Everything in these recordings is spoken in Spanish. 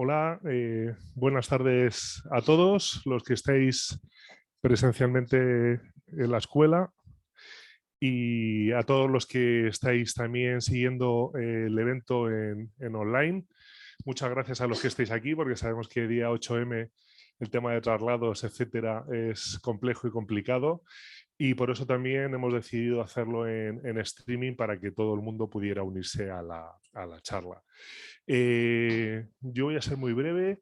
Hola, buenas tardes a todos los que estáis presencialmente en la escuela y a todos los que estáis también siguiendo el evento en online. Muchas gracias a los que estáis aquí porque sabemos que día 8M el tema de traslados, etcétera, es complejo y complicado y por eso también hemos decidido hacerlo en streaming para que todo el mundo pudiera unirse a la charla. Yo voy a ser muy breve.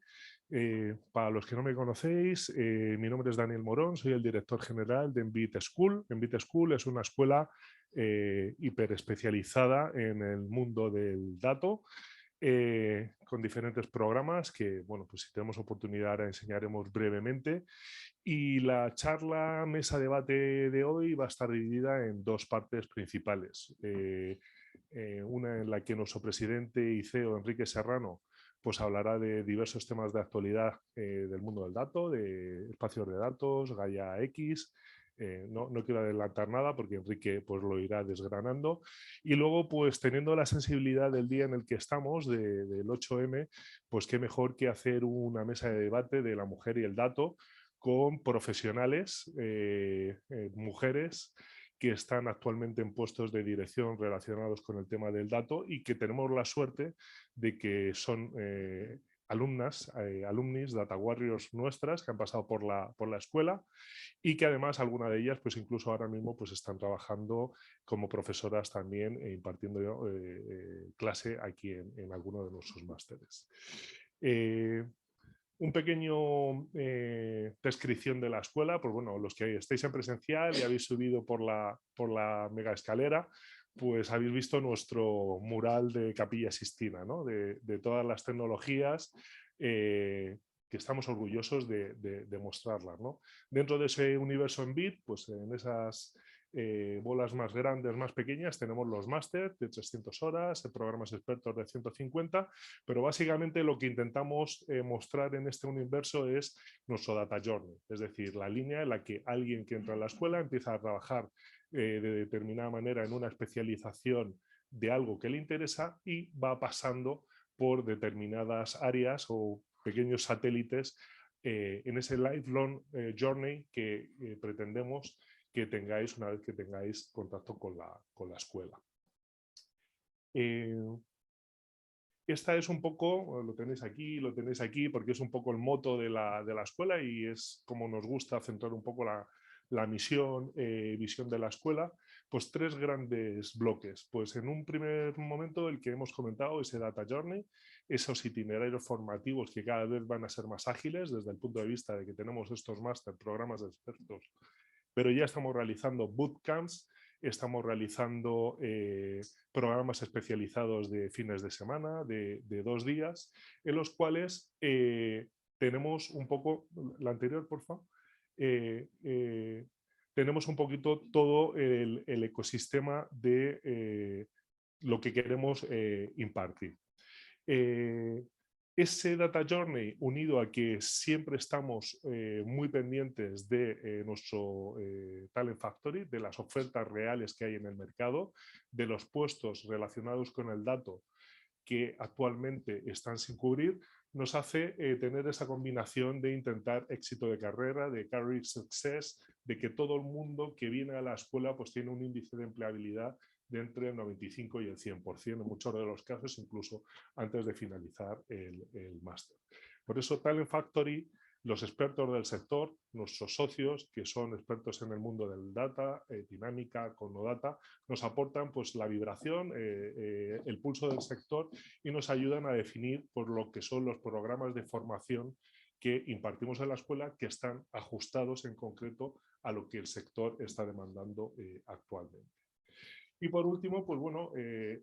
Para los que no me conocéis, mi nombre es Daniel Morón, soy el director general de Envit School. Envit School es una escuela hiperespecializada en el mundo del dato, con diferentes programas que, bueno, pues si tenemos oportunidad ahora enseñaremos brevemente. Y la charla mesa debate de hoy va a estar dividida en dos partes principales. Una en la que nuestro presidente y CEO, Enrique Serrano, pues hablará de diversos temas de actualidad del mundo del dato, de espacios de datos, Gaia X. No quiero adelantar nada porque Enrique pues, lo irá desgranando. Y luego, pues teniendo la sensibilidad del día en el que estamos, del 8M, pues qué mejor que hacer una mesa de debate de la mujer y el dato con profesionales, mujeres, que están actualmente en puestos de dirección relacionados con el tema del dato y que tenemos la suerte de que son alumnas, alumnis, data warriors nuestras que han pasado por la escuela y que además alguna de ellas pues incluso ahora mismo pues están trabajando como profesoras también impartiendo clase aquí en alguno de nuestros másteres. Un pequeño descripción de la escuela, pues bueno, los que estáis en presencial y habéis subido por la mega escalera, pues habéis visto nuestro mural de Capilla Sistina, ¿no? de todas las tecnologías que estamos orgullosos de mostrarlas, ¿no? Dentro de ese universo en bit, pues en esas bolas más grandes, más pequeñas, tenemos los máster de 300 horas, programas expertos de 150, pero básicamente lo que intentamos mostrar en este universo es nuestro data journey, es decir, la línea en la que alguien que entra en la escuela empieza a trabajar de determinada manera en una especialización de algo que le interesa y va pasando por determinadas áreas o pequeños satélites en ese lifelong journey que pretendemos que tengáis una vez que tengáis contacto con la escuela. Esta es un poco, lo tenéis aquí, porque es un poco el moto de la escuela y es como nos gusta centrar un poco la misión, visión de la escuela, pues tres grandes bloques. Pues en un primer momento el que hemos comentado, ese Data Journey, esos itinerarios formativos que cada vez van a ser más ágiles desde el punto de vista de que tenemos estos máster, programas de expertos, pero ya estamos realizando bootcamps, estamos realizando programas especializados de fines de semana, de 2 días, en los cuales tenemos un poco, la anterior, por favor, tenemos un poquito todo el ecosistema de lo que queremos impartir. Ese Data Journey, unido a que siempre estamos muy pendientes de nuestro Talent Factory, de las ofertas reales que hay en el mercado, de los puestos relacionados con el dato que actualmente están sin cubrir, nos hace tener esa combinación de intentar éxito de carrera, de career success, de que todo el mundo que viene a la escuela pues tiene un índice de empleabilidad de entre el 95 y el 100%, en muchos de los casos incluso antes de finalizar el máster. Por eso Talent Factory, los expertos del sector, nuestros socios que son expertos en el mundo del data, dinámica, Conodata, nos aportan pues, la vibración, el pulso del sector y nos ayudan a definir por lo que son los programas de formación que impartimos en la escuela que están ajustados en concreto a lo que el sector está demandando actualmente. Y por último, pues bueno,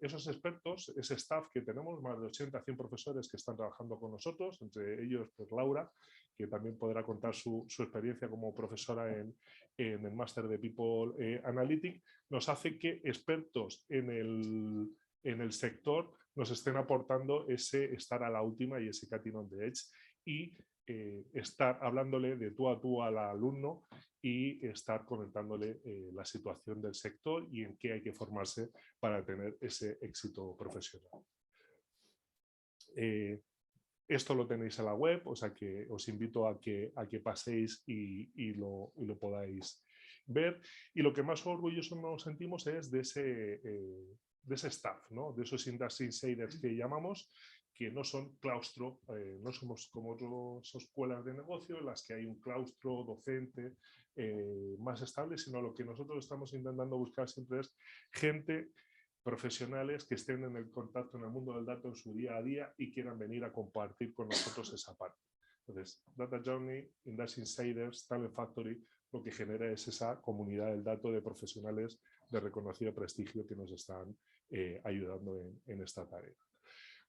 esos expertos, ese staff que tenemos, más de 80 a 100 profesores que están trabajando con nosotros, entre ellos pues Laura, que también podrá contar su experiencia como profesora en el máster de People Analytics, nos hace que expertos en el sector nos estén aportando ese estar a la última y ese cutting on the edge y estar hablándole de tú a tú al alumno y estar comentándole la situación del sector y en qué hay que formarse para tener ese éxito profesional. Esto lo tenéis en la web, o sea que os invito a que paséis y lo podáis ver. Y lo que más orgullosos nos sentimos es de ese staff, ¿no? De esos industry insiders que llamamos, que no son claustro, no somos como otras escuelas de negocio en las que hay un claustro docente más estable, sino lo que nosotros estamos intentando buscar siempre es gente, profesionales que estén en el contacto en el mundo del dato en su día a día y quieran venir a compartir con nosotros esa parte. Entonces, Data Journey, Industry Insiders, Talent Factory, lo que genera es esa comunidad del dato de profesionales de reconocido prestigio que nos están ayudando en esta tarea.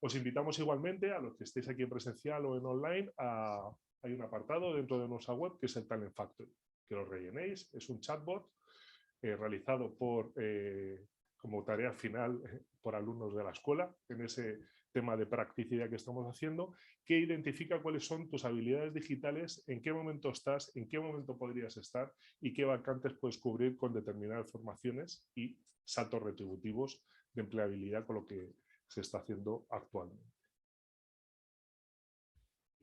Os invitamos igualmente a los que estéis aquí en presencial o en online hay un apartado dentro de nuestra web que es el Talent Factory, que lo rellenéis, es un chatbot realizado por como tarea final por alumnos de la escuela en ese tema de practicidad que estamos haciendo, que identifica cuáles son tus habilidades digitales, en qué momento estás, en qué momento podrías estar y qué vacantes puedes cubrir con determinadas formaciones y saltos retributivos de empleabilidad con lo que se está haciendo actualmente.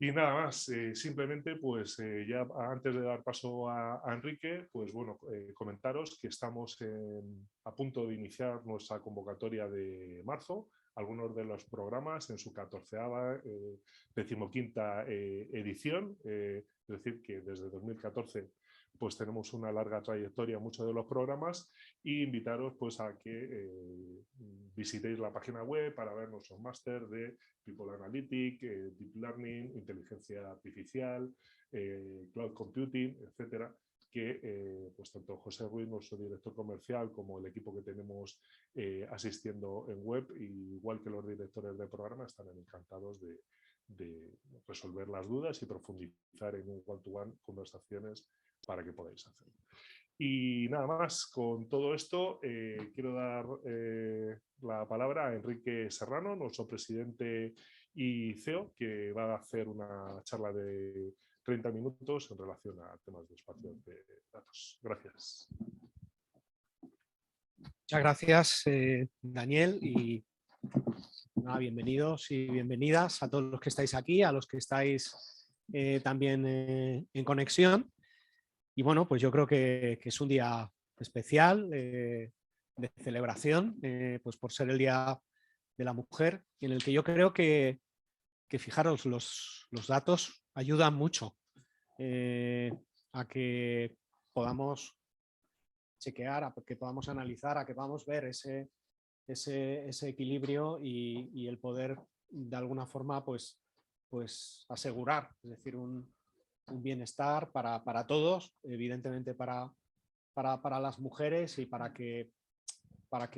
Y nada más, simplemente pues ya antes de dar paso a Enrique, pues bueno, comentaros que estamos a punto de iniciar nuestra convocatoria de marzo, algunos de los programas en su 14ª, 15ª edición, es decir, que desde 2014 pues tenemos una larga trayectoria en muchos de los programas y invitaros pues a que visitéis la página web para ver nuestros máster de People Analytics, Deep Learning, Inteligencia Artificial, Cloud Computing, etcétera, que pues tanto José Ruiz, nuestro director comercial, como el equipo que tenemos asistiendo en web, igual que los directores de programa, están encantados de resolver las dudas y profundizar en un one-to-one conversaciones para que podáis hacerlo. Y nada más, con todo esto quiero dar la palabra a Enrique Serrano, nuestro presidente y CEO, que va a hacer una charla de 30 minutos en relación a temas de espacio de datos. Gracias. Muchas gracias, Daniel, y bienvenidos y bienvenidas a todos los que estáis aquí, a los que estáis también en conexión. Y bueno, pues yo creo que es un día especial de celebración, pues por ser el Día de la Mujer, en el que yo creo que fijaros, los datos ayudan mucho a que podamos chequear, a que podamos analizar, a que podamos ver ese equilibrio y el poder de alguna forma pues asegurar, es decir, un bienestar para todos, evidentemente para las mujeres y para que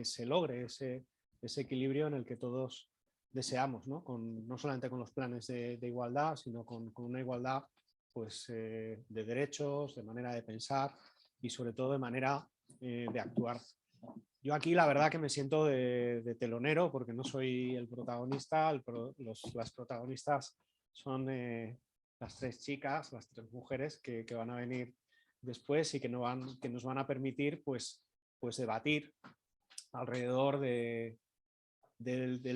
se logre ese equilibrio en el que todos deseamos, ¿no? No solamente con los planes de igualdad, sino con una igualdad pues, de derechos, de manera de pensar y sobre todo de manera de actuar. Yo aquí la verdad que me siento de telonero porque no soy el protagonista, las protagonistas son las tres chicas, las tres mujeres que van a venir después y que nos van a permitir pues debatir alrededor del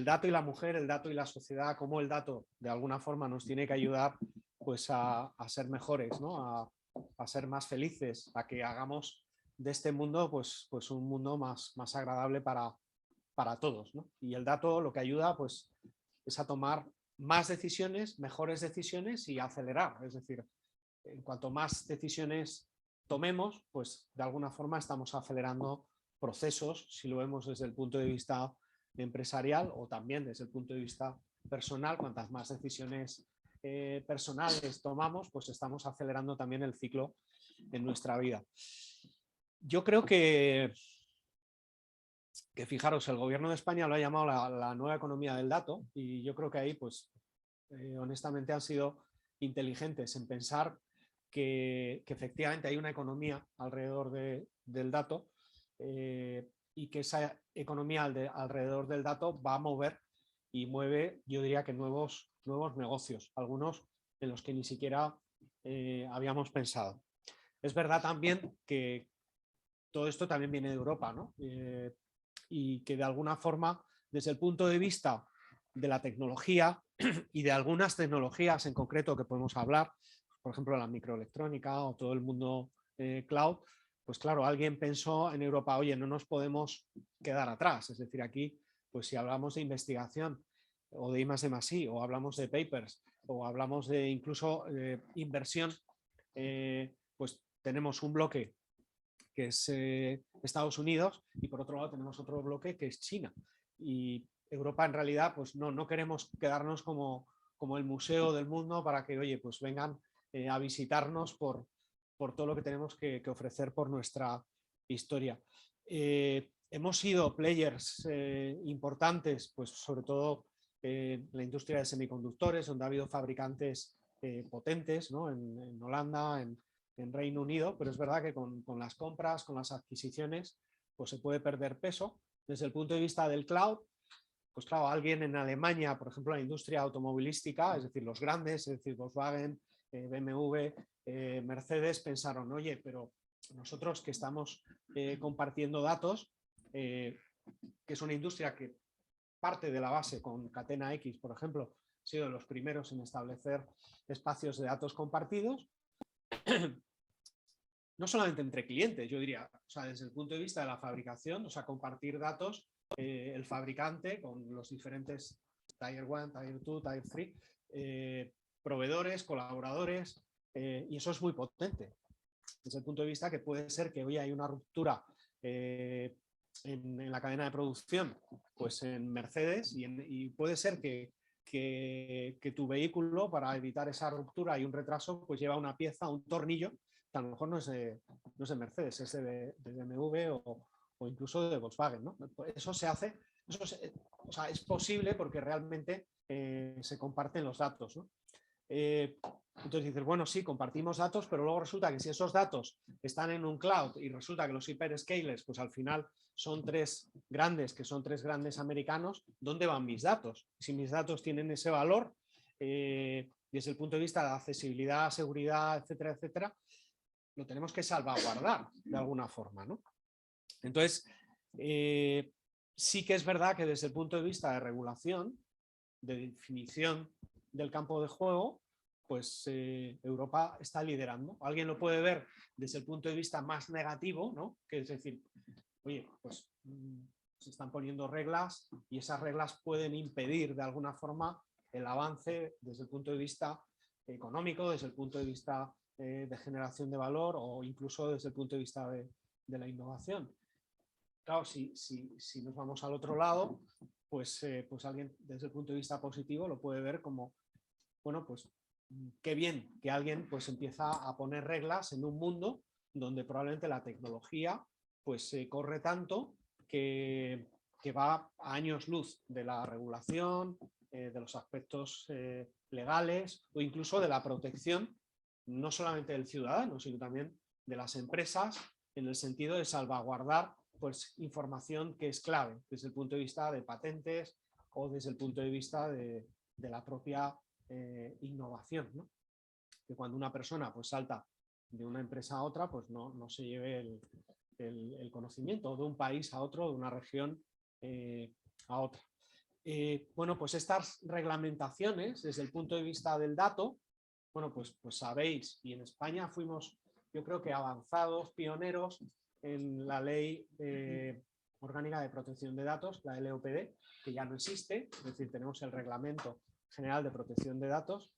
dato y la mujer, el dato y la sociedad, cómo el dato de alguna forma nos tiene que ayudar pues a ser mejores, ¿no? a ser más felices, a que hagamos de este mundo pues un mundo más agradable para todos, ¿no? Y el dato lo que ayuda pues es a tomar más decisiones, mejores decisiones y acelerar, es decir, en cuanto más decisiones tomemos, pues de alguna forma estamos acelerando procesos, si lo vemos desde el punto de vista empresarial o también desde el punto de vista personal, cuantas más decisiones personales tomamos, pues estamos acelerando también el ciclo en nuestra vida. Yo creo que fijaros, el gobierno de España lo ha llamado la nueva economía del dato y yo creo que ahí, pues, honestamente han sido inteligentes en pensar que efectivamente hay una economía alrededor del dato y que esa economía alrededor del dato va a mover y mueve, yo diría que nuevos negocios, algunos en los que ni siquiera habíamos pensado. Es verdad también que todo esto también viene de Europa, ¿no? Y que de alguna forma, desde el punto de vista de la tecnología y de algunas tecnologías en concreto que podemos hablar, por ejemplo, la microelectrónica o todo el mundo cloud, pues claro, alguien pensó en Europa, oye, no nos podemos quedar atrás. Es decir, aquí, pues si hablamos de investigación o de I+D+I, o hablamos de papers, o hablamos de incluso inversión, pues tenemos un bloque que es Estados Unidos y por otro lado tenemos otro bloque que es China. Y Europa en realidad pues no queremos quedarnos como el museo del mundo para que, oye, pues vengan a visitarnos por todo lo que tenemos que ofrecer por nuestra historia. Hemos sido players importantes, pues sobre todo en la industria de semiconductores, donde ha habido fabricantes potentes, ¿no? En Holanda, en Reino Unido, pero es verdad que con las compras, con las adquisiciones, pues se puede perder peso. Desde el punto de vista del cloud, pues claro, alguien en Alemania, por ejemplo, la industria automovilística, es decir, los grandes, es decir, Volkswagen, BMW, Mercedes, pensaron, oye, pero nosotros que estamos compartiendo datos, que es una industria que parte de la base con Catena X, por ejemplo, ha sido de los primeros en establecer espacios de datos compartidos, no solamente entre clientes, yo diría, o sea, desde el punto de vista de la fabricación, o sea, compartir datos, el fabricante con los diferentes Tier 1, Tier 2, Tier 3, proveedores, colaboradores, y eso es muy potente. Desde el punto de vista que puede ser que hoy hay una ruptura en la cadena de producción, pues en Mercedes, y puede ser que tu vehículo, para evitar esa ruptura y un retraso, pues lleva una pieza, un tornillo, que a lo mejor no es de Mercedes, es de BMW o incluso de Volkswagen, ¿no? Eso se hace, o sea, es posible porque realmente se comparten los datos, ¿no? Entonces dices, bueno, sí, compartimos datos, pero luego resulta que si esos datos están en un cloud y resulta que los hyperscalers, pues al final son tres grandes americanos, ¿dónde van mis datos? Si mis datos tienen ese valor, desde el punto de vista de accesibilidad, seguridad, etcétera, etcétera, lo tenemos que salvaguardar de alguna forma, ¿no? Entonces, sí que es verdad que desde el punto de vista de regulación, de definición del campo de juego, pues Europa está liderando. Alguien lo puede ver desde el punto de vista más negativo, ¿no? Que es decir, oye, pues se están poniendo reglas y esas reglas pueden impedir de alguna forma el avance desde el punto de vista económico, desde el punto de vista de generación de valor o incluso desde el punto de vista de la innovación. Claro, si nos vamos al otro lado, pues alguien desde el punto de vista positivo lo puede ver como, bueno, pues qué bien que alguien pues empieza a poner reglas en un mundo donde probablemente la tecnología pues corre tanto que va a años luz de la regulación, de los aspectos legales o incluso de la protección no solamente del ciudadano, sino también de las empresas en el sentido de salvaguardar pues información que es clave desde el punto de vista de patentes o desde el punto de vista de la propia innovación, ¿no? Que cuando una persona pues salta de una empresa a otra, pues no se lleve el conocimiento de un país a otro, de una región a otra. Bueno, pues estas reglamentaciones desde el punto de vista del dato, bueno, pues sabéis, y en España fuimos, yo creo que avanzados, pioneros en la Ley Orgánica de Protección de Datos, la LOPD, que ya no existe, es decir, tenemos el Reglamento General de Protección de Datos,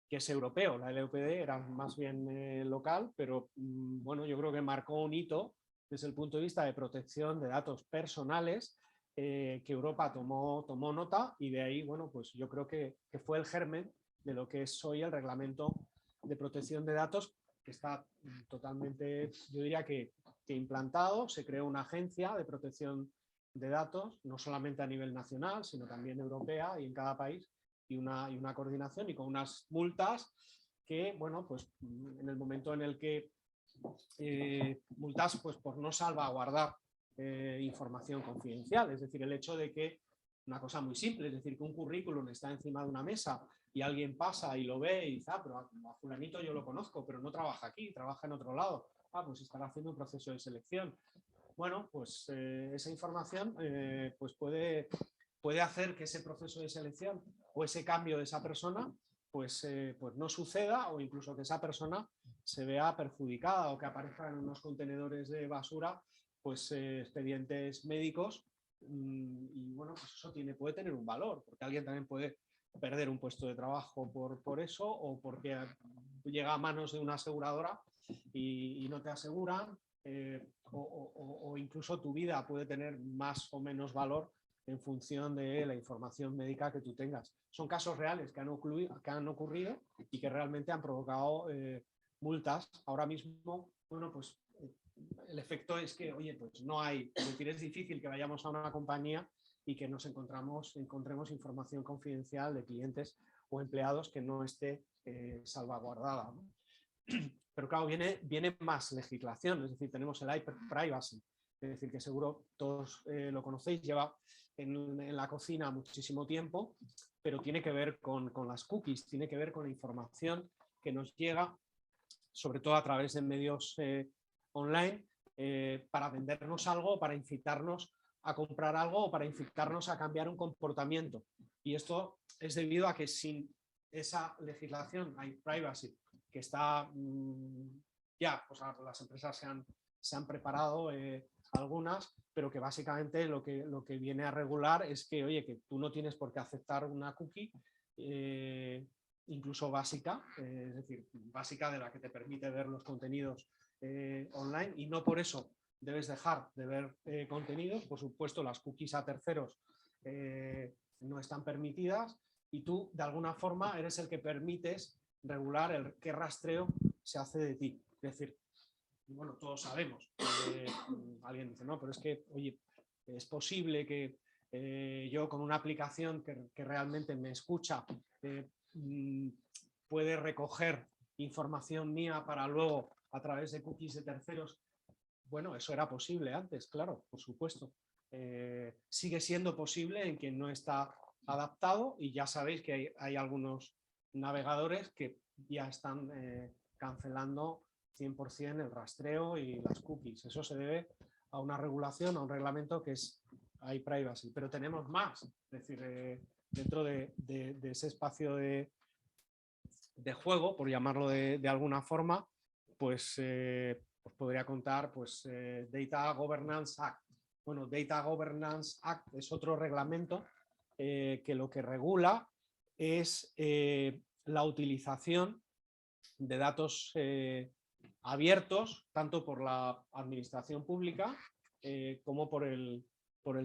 que es europeo. La LOPD era más bien local, pero bueno, yo creo que marcó un hito desde el punto de vista de protección de datos personales, que Europa tomó nota y de ahí, bueno, pues yo creo que fue el germen de lo que es hoy el Reglamento de Protección de Datos, que está totalmente, yo diría que implantado. Se creó una agencia de protección de datos, no solamente a nivel nacional, sino también europea y en cada país, y una coordinación y con unas multas que, bueno, pues en el momento en el que multas pues por no salvaguardar información confidencial, es decir, el hecho de que una cosa muy simple, es decir, que un currículum está encima de una mesa y alguien pasa y lo ve y dice, pero a fulanito yo lo conozco, pero no trabaja aquí, trabaja en otro lado, pues estará haciendo un proceso de selección. Bueno, pues esa información pues puede puede hacer que ese proceso de selección o ese cambio de esa persona pues no suceda, o incluso que esa persona se vea perjudicada o que aparezcan en unos contenedores de basura pues expedientes médicos, y bueno, pues eso puede tener un valor, porque alguien también puede perder un puesto de trabajo por eso, o porque llega a manos de una aseguradora y no te aseguran, o incluso tu vida puede tener más o menos valor en función de la información médica que tú tengas. Son casos reales que han ocurrido y que realmente han provocado multas. Ahora mismo, bueno, pues el efecto es que, oye, pues no hay, es decir, es difícil que vayamos a una compañía y que nos encontremos información confidencial de clientes o empleados que no esté salvaguardada, ¿no? Pero claro, viene más legislación, es decir, tenemos el iPrivacy, es decir, que seguro todos lo conocéis, lleva en la cocina muchísimo tiempo, pero tiene que ver con las cookies, tiene que ver con la información que nos llega, sobre todo a través de medios online, para vendernos algo, para incitarnos a comprar algo o para incitarnos a cambiar un comportamiento. Y esto es debido a que sin esa legislación, iPrivacy, que está ya, pues las empresas se han preparado algunas, pero que básicamente lo que viene a regular es que, oye, que tú no tienes por qué aceptar una cookie, incluso básica, es decir, básica de la que te permite ver los contenidos online, y no por eso debes dejar de ver contenidos. Por supuesto, las cookies a terceros no están permitidas, y tú de alguna forma eres el que permites regular qué rastreo se hace de ti. Es decir, bueno, todos sabemos, alguien dice, no, pero es que, oye, es posible que yo con una aplicación que realmente me escucha puede recoger información mía para luego, a través de cookies de terceros. Bueno, eso era posible antes, claro, por supuesto. Sigue siendo posible en quien no está adaptado, y ya sabéis que hay algunos navegadores que ya están cancelando 100% el rastreo y las cookies. Eso se debe a una regulación, a un reglamento que es iPrivacy. Pero tenemos más, es decir, dentro de ese espacio de juego, por llamarlo de alguna forma, pues os podría contar pues, Data Governance Act. Bueno, Data Governance Act es otro reglamento que lo que regula es la utilización de datos abiertos, tanto por la administración pública como por el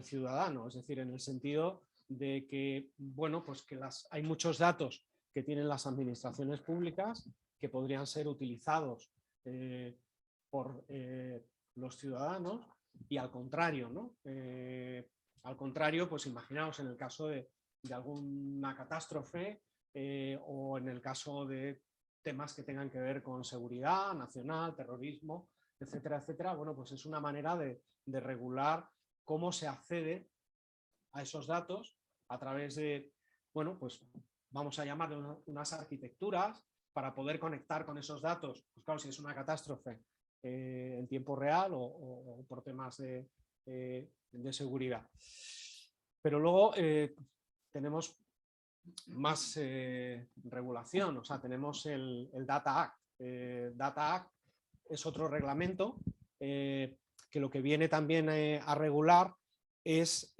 ciudadano. Es decir, en el sentido de que, bueno, pues que hay muchos datos que tienen las administraciones públicas que podrían ser utilizados por los ciudadanos, y al contrario, ¿no? Al contrario, pues imaginaos en el caso de alguna catástrofe o en el caso de temas que tengan que ver con seguridad nacional, terrorismo, etcétera, etcétera. Bueno, pues es una manera de regular cómo se accede a esos datos a través de, bueno, pues vamos a llamarlo unas arquitecturas para poder conectar con esos datos, pues claro, si es una catástrofe en tiempo real o por temas de seguridad. Pero luego tenemos más regulación, o sea, tenemos el Data Act. Data Act es otro reglamento que lo que viene también a regular es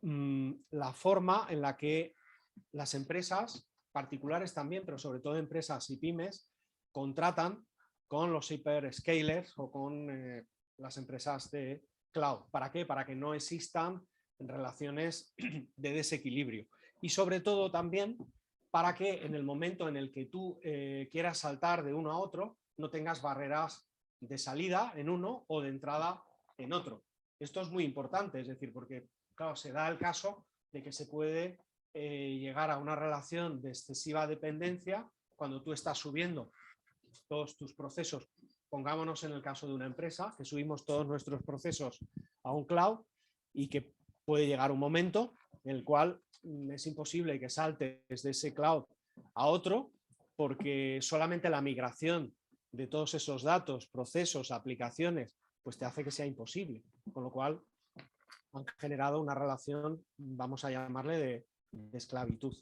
la forma en la que las empresas, particulares también, pero sobre todo empresas y pymes, contratan con los hyperscalers o con las empresas de cloud. ¿Para qué? Para que no existan relaciones de desequilibrio. Y sobre todo también para que en el momento en el que tú quieras saltar de uno a otro, no tengas barreras de salida en uno o de entrada en otro. Esto es muy importante, es decir, porque claro, se da el caso de que se puede llegar a una relación de excesiva dependencia cuando tú estás subiendo todos tus procesos. Pongámonos en el caso de una empresa, que subimos todos nuestros procesos a un cloud y que puede llegar un momento en el cual es imposible que saltes de ese cloud a otro, porque solamente la migración de todos esos datos, procesos, aplicaciones, pues te hace que sea imposible. Con lo cual, han generado una relación, vamos a llamarle, de esclavitud.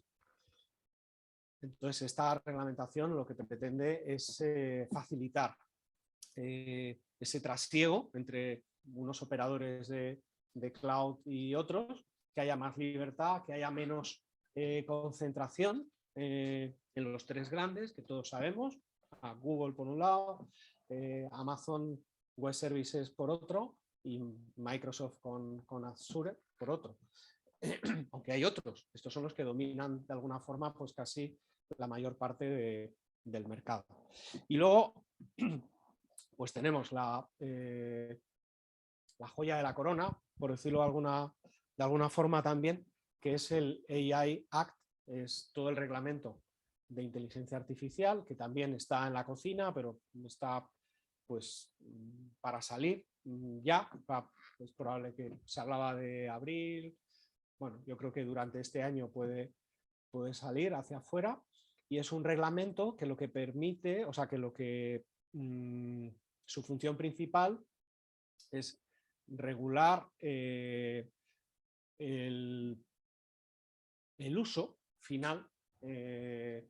Entonces, esta reglamentación lo que pretende es facilitar ese trasiego entre unos operadores de cloud y otros, que haya más libertad, que haya menos concentración en los tres grandes, que todos sabemos, a Google por un lado, Amazon Web Services por otro y Microsoft con Azure por otro. Aunque hay otros, estos son los que dominan de alguna forma pues casi la mayor parte del mercado. Y luego pues tenemos la joya de la corona, por decirlo de alguna forma también, que es el AI Act, es todo el reglamento de inteligencia artificial, que también está en la cocina, pero está pues para salir ya. Es probable que se hablaba de abril. Bueno, yo creo que durante este año puede salir hacia afuera, y es un reglamento que lo que permite, o sea, que lo que su función principal es regular el uso final de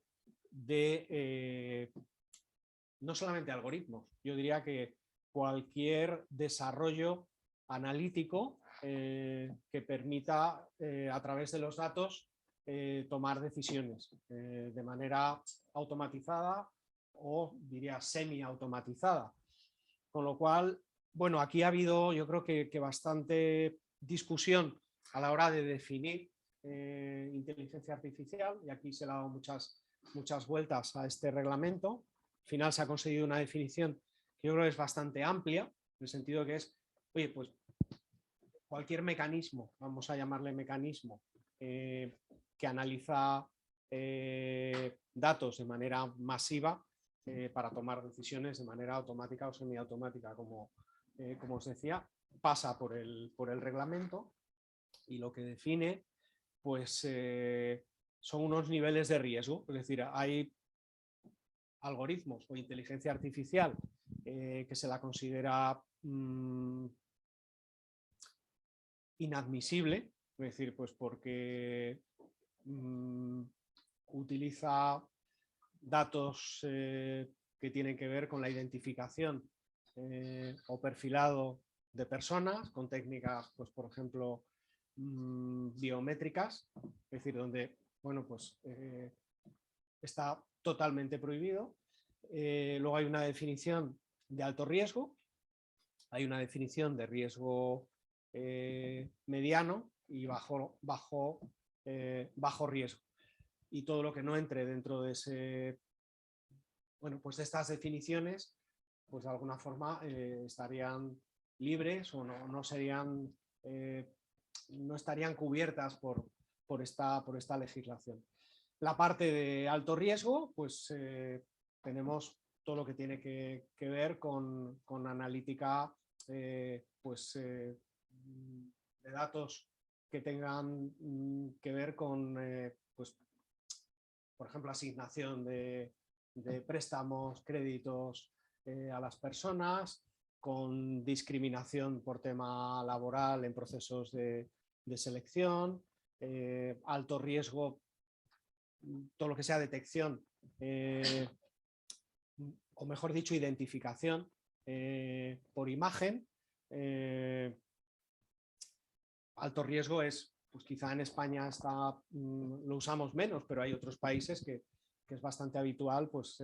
no solamente algoritmos, yo diría que cualquier desarrollo analítico que permita a través de los datos tomar decisiones de manera automatizada o diría semi-automatizada. Con lo cual, bueno, aquí ha habido yo creo que bastante discusión a la hora de definir inteligencia artificial, y aquí se le ha dado muchas vueltas a este reglamento. Al final se ha conseguido una definición que yo creo que es bastante amplia, en el sentido que es, oye, pues cualquier mecanismo, vamos a llamarle mecanismo, que analiza datos de manera masiva para tomar decisiones de manera automática o semiautomática, como os decía, pasa por el reglamento, y lo que define pues son unos niveles de riesgo. Es decir, hay algoritmos o inteligencia artificial que se la considera inadmisible, es decir, pues porque utiliza datos que tienen que ver con la identificación o perfilado de personas, con técnicas, pues por ejemplo, biométricas, es decir, donde, bueno, pues está totalmente prohibido. Luego hay una definición de alto riesgo, hay una definición de riesgo mediano y bajo riesgo. Y todo lo que no entre dentro de ese, bueno, pues de estas definiciones, pues de alguna forma estarían libres o no serían, no estarían cubiertas por esta legislación. La parte de alto riesgo, pues tenemos todo lo que tiene que ver con analítica pues, de datos que tengan que ver con, pues, por ejemplo, asignación de préstamos, créditos a las personas, con discriminación por tema laboral en procesos de selección, alto riesgo, todo lo que sea detección, o mejor dicho, identificación por imagen. Alto riesgo es, pues quizá en España lo usamos menos, pero hay otros países que es bastante habitual, pues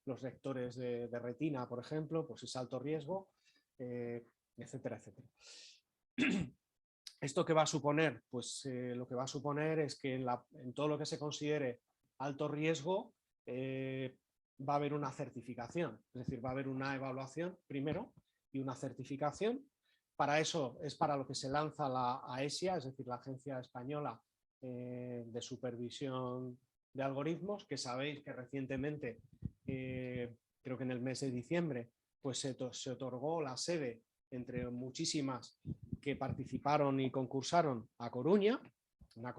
los lectores de retina, por ejemplo, pues es alto riesgo, etcétera, etcétera. ¿Esto qué va a suponer? Pues lo que va a suponer es que en todo lo que se considere alto riesgo va a haber una certificación, es decir, va a haber una evaluación primero y una certificación. Para eso es para lo que se lanza la AESIA, es decir, la Agencia Española de Supervisión de Algoritmos, que sabéis que recientemente, creo que en el mes de diciembre, pues se otorgó la sede entre muchísimas que participaron y concursaron a Coruña. En La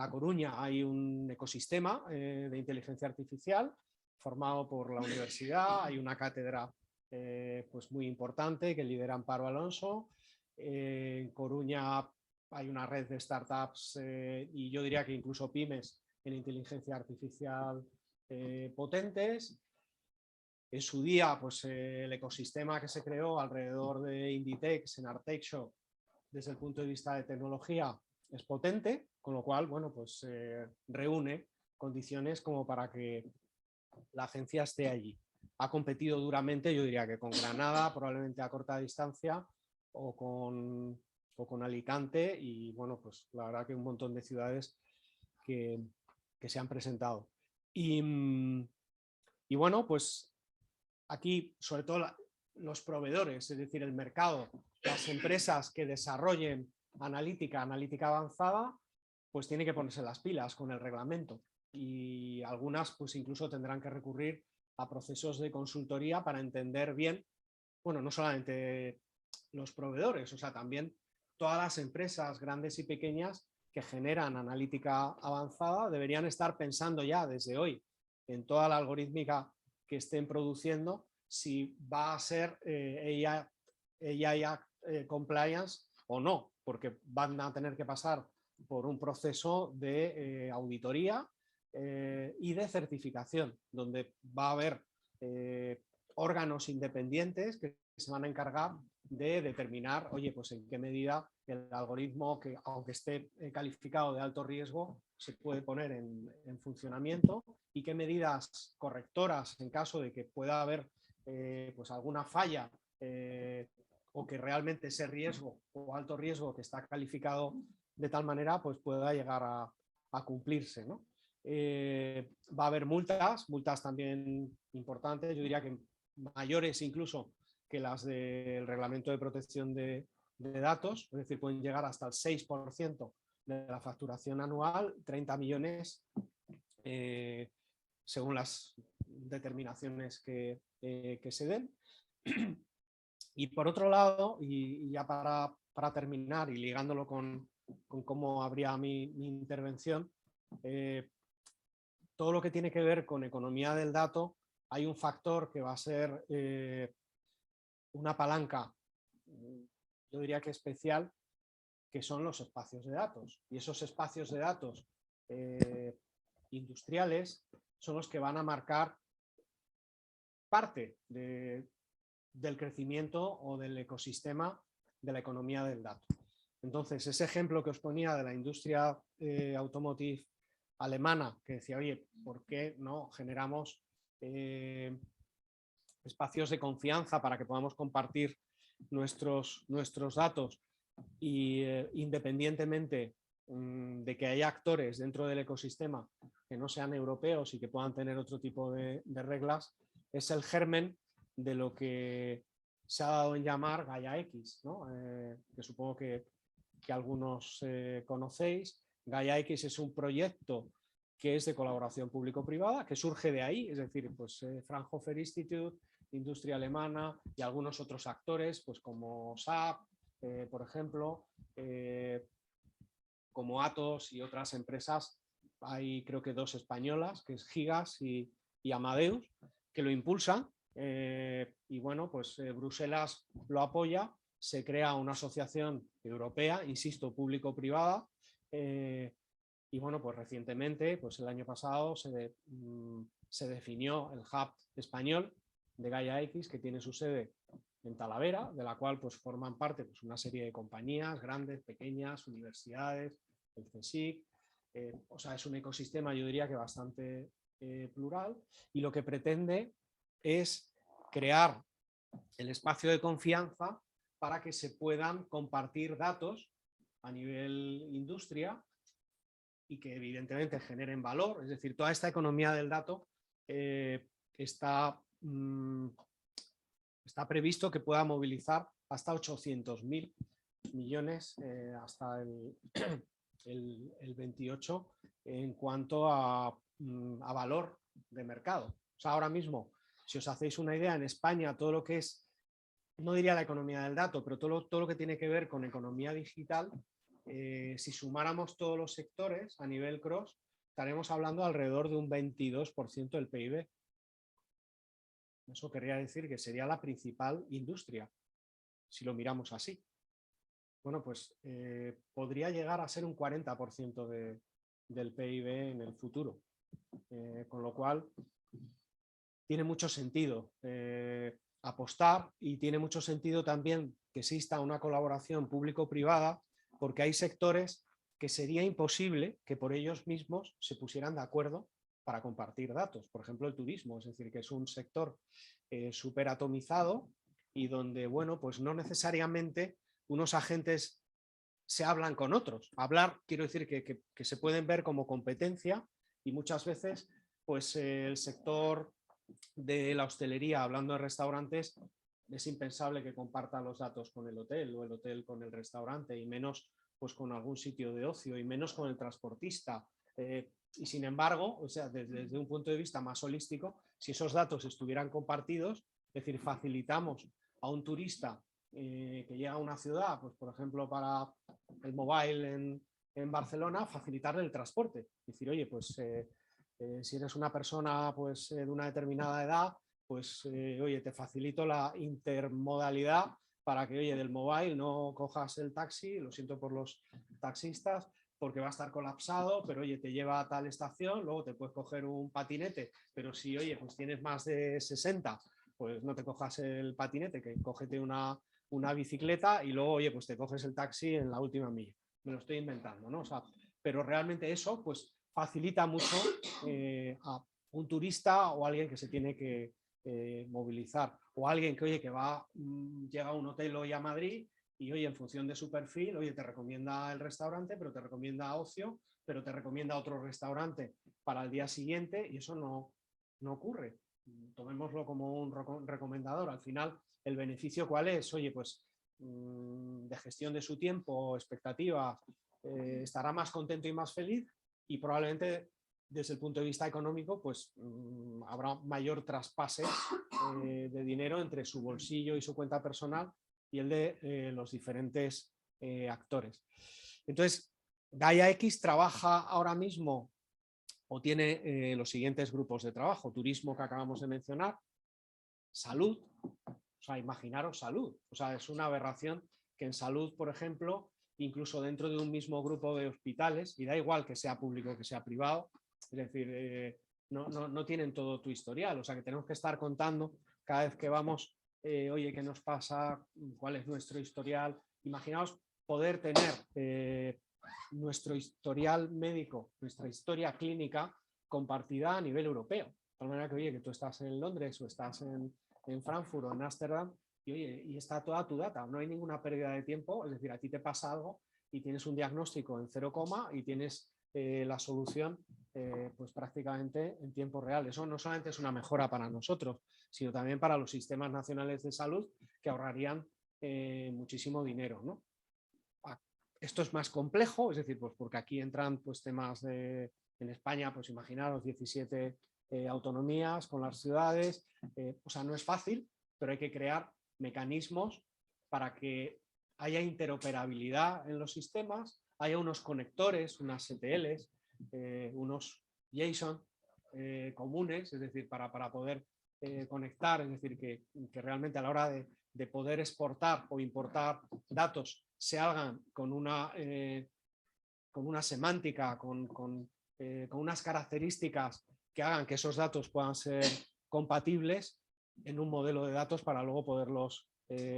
Coruña hay un ecosistema de inteligencia artificial formado por la universidad, hay una cátedra pues muy importante que lidera Amparo Alonso, En Coruña hay una red de startups y yo diría que incluso pymes en inteligencia artificial potentes. En su día, pues el ecosistema que se creó alrededor de Inditex en Arteixo, desde el punto de vista de tecnología, es potente, con lo cual, bueno, pues reúne condiciones como para que la agencia esté allí. Ha competido duramente, yo diría que con Granada, probablemente a corta distancia, o con Alicante, y bueno, pues la verdad que un montón de ciudades que se han presentado. Y bueno, pues aquí, sobre todo los proveedores, es decir, el mercado, las empresas que desarrollen analítica avanzada, pues tienen que ponerse las pilas con el reglamento, y algunas pues incluso tendrán que recurrir a procesos de consultoría para entender bien, bueno, no solamente los proveedores, o sea, también todas las empresas grandes y pequeñas que generan analítica avanzada deberían estar pensando ya desde hoy en toda la algorítmica que estén produciendo, si va a ser AI compliance o no, porque van a tener que pasar por un proceso de auditoría y de certificación, donde va a haber órganos independientes que se van a encargar de determinar, oye, pues en qué medida el algoritmo, que aunque esté calificado de alto riesgo, se puede poner en funcionamiento, y qué medidas correctoras en caso de que pueda haber pues alguna falla o que realmente ese riesgo o alto riesgo que está calificado de tal manera pues pueda llegar a cumplirse, ¿no? Va a haber multas también importantes, yo diría que mayores incluso que las del reglamento de protección de datos, es decir, pueden llegar hasta el 6% de la facturación anual, 30 millones según las determinaciones que se den. Y por otro lado, y ya para terminar y ligándolo con cómo habría mi intervención, todo lo que tiene que ver con economía del dato, hay un factor que va a ser una palanca, yo diría que especial, que son los espacios de datos. Y esos espacios de datos industriales son los que van a marcar parte del crecimiento o del ecosistema de la economía del dato. Entonces, ese ejemplo que os ponía de la industria automotive alemana, que decía, oye, ¿por qué no generamos espacios de confianza para que podamos compartir nuestros datos y independientemente de que haya actores dentro del ecosistema que no sean europeos y que puedan tener otro tipo de reglas? Es el germen de lo que se ha dado en llamar Gaia X, ¿no? Que supongo que algunos conocéis. Gaia X es un proyecto que es de colaboración público-privada, que surge de ahí, es decir, pues Fraunhofer Institute, industria alemana y algunos otros actores, pues como SAP, por ejemplo, como Atos y otras empresas. Hay creo que 2 españolas, que es Gigas y Amadeus, que lo impulsan, y bueno, pues Bruselas lo apoya, se crea una asociación europea, insisto, público-privada, y bueno, pues recientemente, pues el año pasado se definió el hub español de Gaia X, que tiene su sede en Talavera, de la cual pues forman parte pues una serie de compañías grandes, pequeñas, universidades, el CSIC, o sea, es un ecosistema, yo diría que bastante plural, y lo que pretende es crear el espacio de confianza para que se puedan compartir datos a nivel industria y que evidentemente generen valor, es decir, toda esta economía del dato está previsto que pueda movilizar hasta 800.000 millones hasta el 28 en cuanto a valor de mercado. O sea, ahora mismo, si os hacéis una idea, en España todo lo que es, no diría la economía del dato, pero todo lo que tiene que ver con economía digital, si sumáramos todos los sectores a nivel cross, estaremos hablando alrededor de un 22% del PIB. Eso querría decir que sería la principal industria, si lo miramos así. bueno, pues podría llegar a ser un 40% del PIB en el futuro. Con lo cual, tiene mucho sentido apostar, y tiene mucho sentido también que exista una colaboración público-privada, porque hay sectores que sería imposible que por ellos mismos se pusieran de acuerdo para compartir datos. Por ejemplo, el turismo, es decir, que es un sector súper atomizado y donde, bueno, pues no necesariamente unos agentes se hablan con otros. Hablar, quiero decir, que se pueden ver como competencia, y muchas veces pues el sector de la hostelería, hablando de restaurantes, es impensable que comparta los datos con el hotel, o el hotel con el restaurante, y menos pues con algún sitio de ocio, y menos con el transportista. Y sin embargo, o sea, desde un punto de vista más holístico, si esos datos estuvieran compartidos, es decir, facilitamos a un turista que llega a una ciudad, pues por ejemplo para el mobile en Barcelona, facilitarle el transporte. Es decir, oye, pues si eres una persona pues, de una determinada edad, pues oye, te facilito la intermodalidad para que, oye, del mobile no cojas el taxi, lo siento por los taxistas, porque va a estar colapsado, pero oye, te lleva a tal estación, luego te puedes coger un patinete, pero si, oye, pues tienes más de 60, pues no te cojas el patinete, que cógete una bicicleta, y luego, oye, pues te coges el taxi en la última milla. Me lo estoy inventando, ¿no? O sea, pero realmente eso, pues facilita mucho a un turista o alguien que se tiene que movilizar, o alguien que, oye, que va, llega a un hotel hoy a Madrid y, oye, en función de su perfil, oye, te recomienda el restaurante, pero te recomienda ocio, pero te recomienda otro restaurante para el día siguiente, y eso no ocurre. Tomémoslo como un recomendador. Al final, el beneficio, ¿cuál es? Oye, pues de gestión de su tiempo, expectativas, estará más contento y más feliz, y probablemente desde el punto de vista económico pues habrá mayor traspase de dinero entre su bolsillo y su cuenta personal y el de los diferentes actores. Entonces, Gaia X trabaja ahora mismo, o tiene los siguientes grupos de trabajo: turismo, que acabamos de mencionar; salud, o sea, imaginaros salud, o sea, es una aberración que en salud, por ejemplo, incluso dentro de un mismo grupo de hospitales, y da igual que sea público que sea privado, es decir, no tienen todo tu historial, o sea, que tenemos que estar contando cada vez que vamos, oye, ¿qué nos pasa? ¿Cuál es nuestro historial? Imaginaos poder tener nuestro historial médico, nuestra historia clínica compartida a nivel europeo, de tal manera que, oye, que tú estás en Londres o estás en Frankfurt o en Ámsterdam, y, oye, y está toda tu data, no hay ninguna pérdida de tiempo, es decir, a ti te pasa algo y tienes un diagnóstico en 0, y tienes la solución pues prácticamente en tiempo real. Eso no solamente es una mejora para nosotros, sino también para los sistemas nacionales de salud, que ahorrarían muchísimo dinero, ¿no? Esto es más complejo, es decir, pues porque aquí entran pues temas en España, pues imaginaros 17 autonomías con las ciudades, o sea, no es fácil, pero hay que crear mecanismos para que haya interoperabilidad en los sistemas, haya unos conectores, unas ETLs, unos JSON comunes, es decir, para poder conectar, es decir, que realmente a la hora de poder exportar o importar datos se hagan con una semántica, con unas características que hagan que esos datos puedan ser compatibles en un modelo de datos para luego poderlos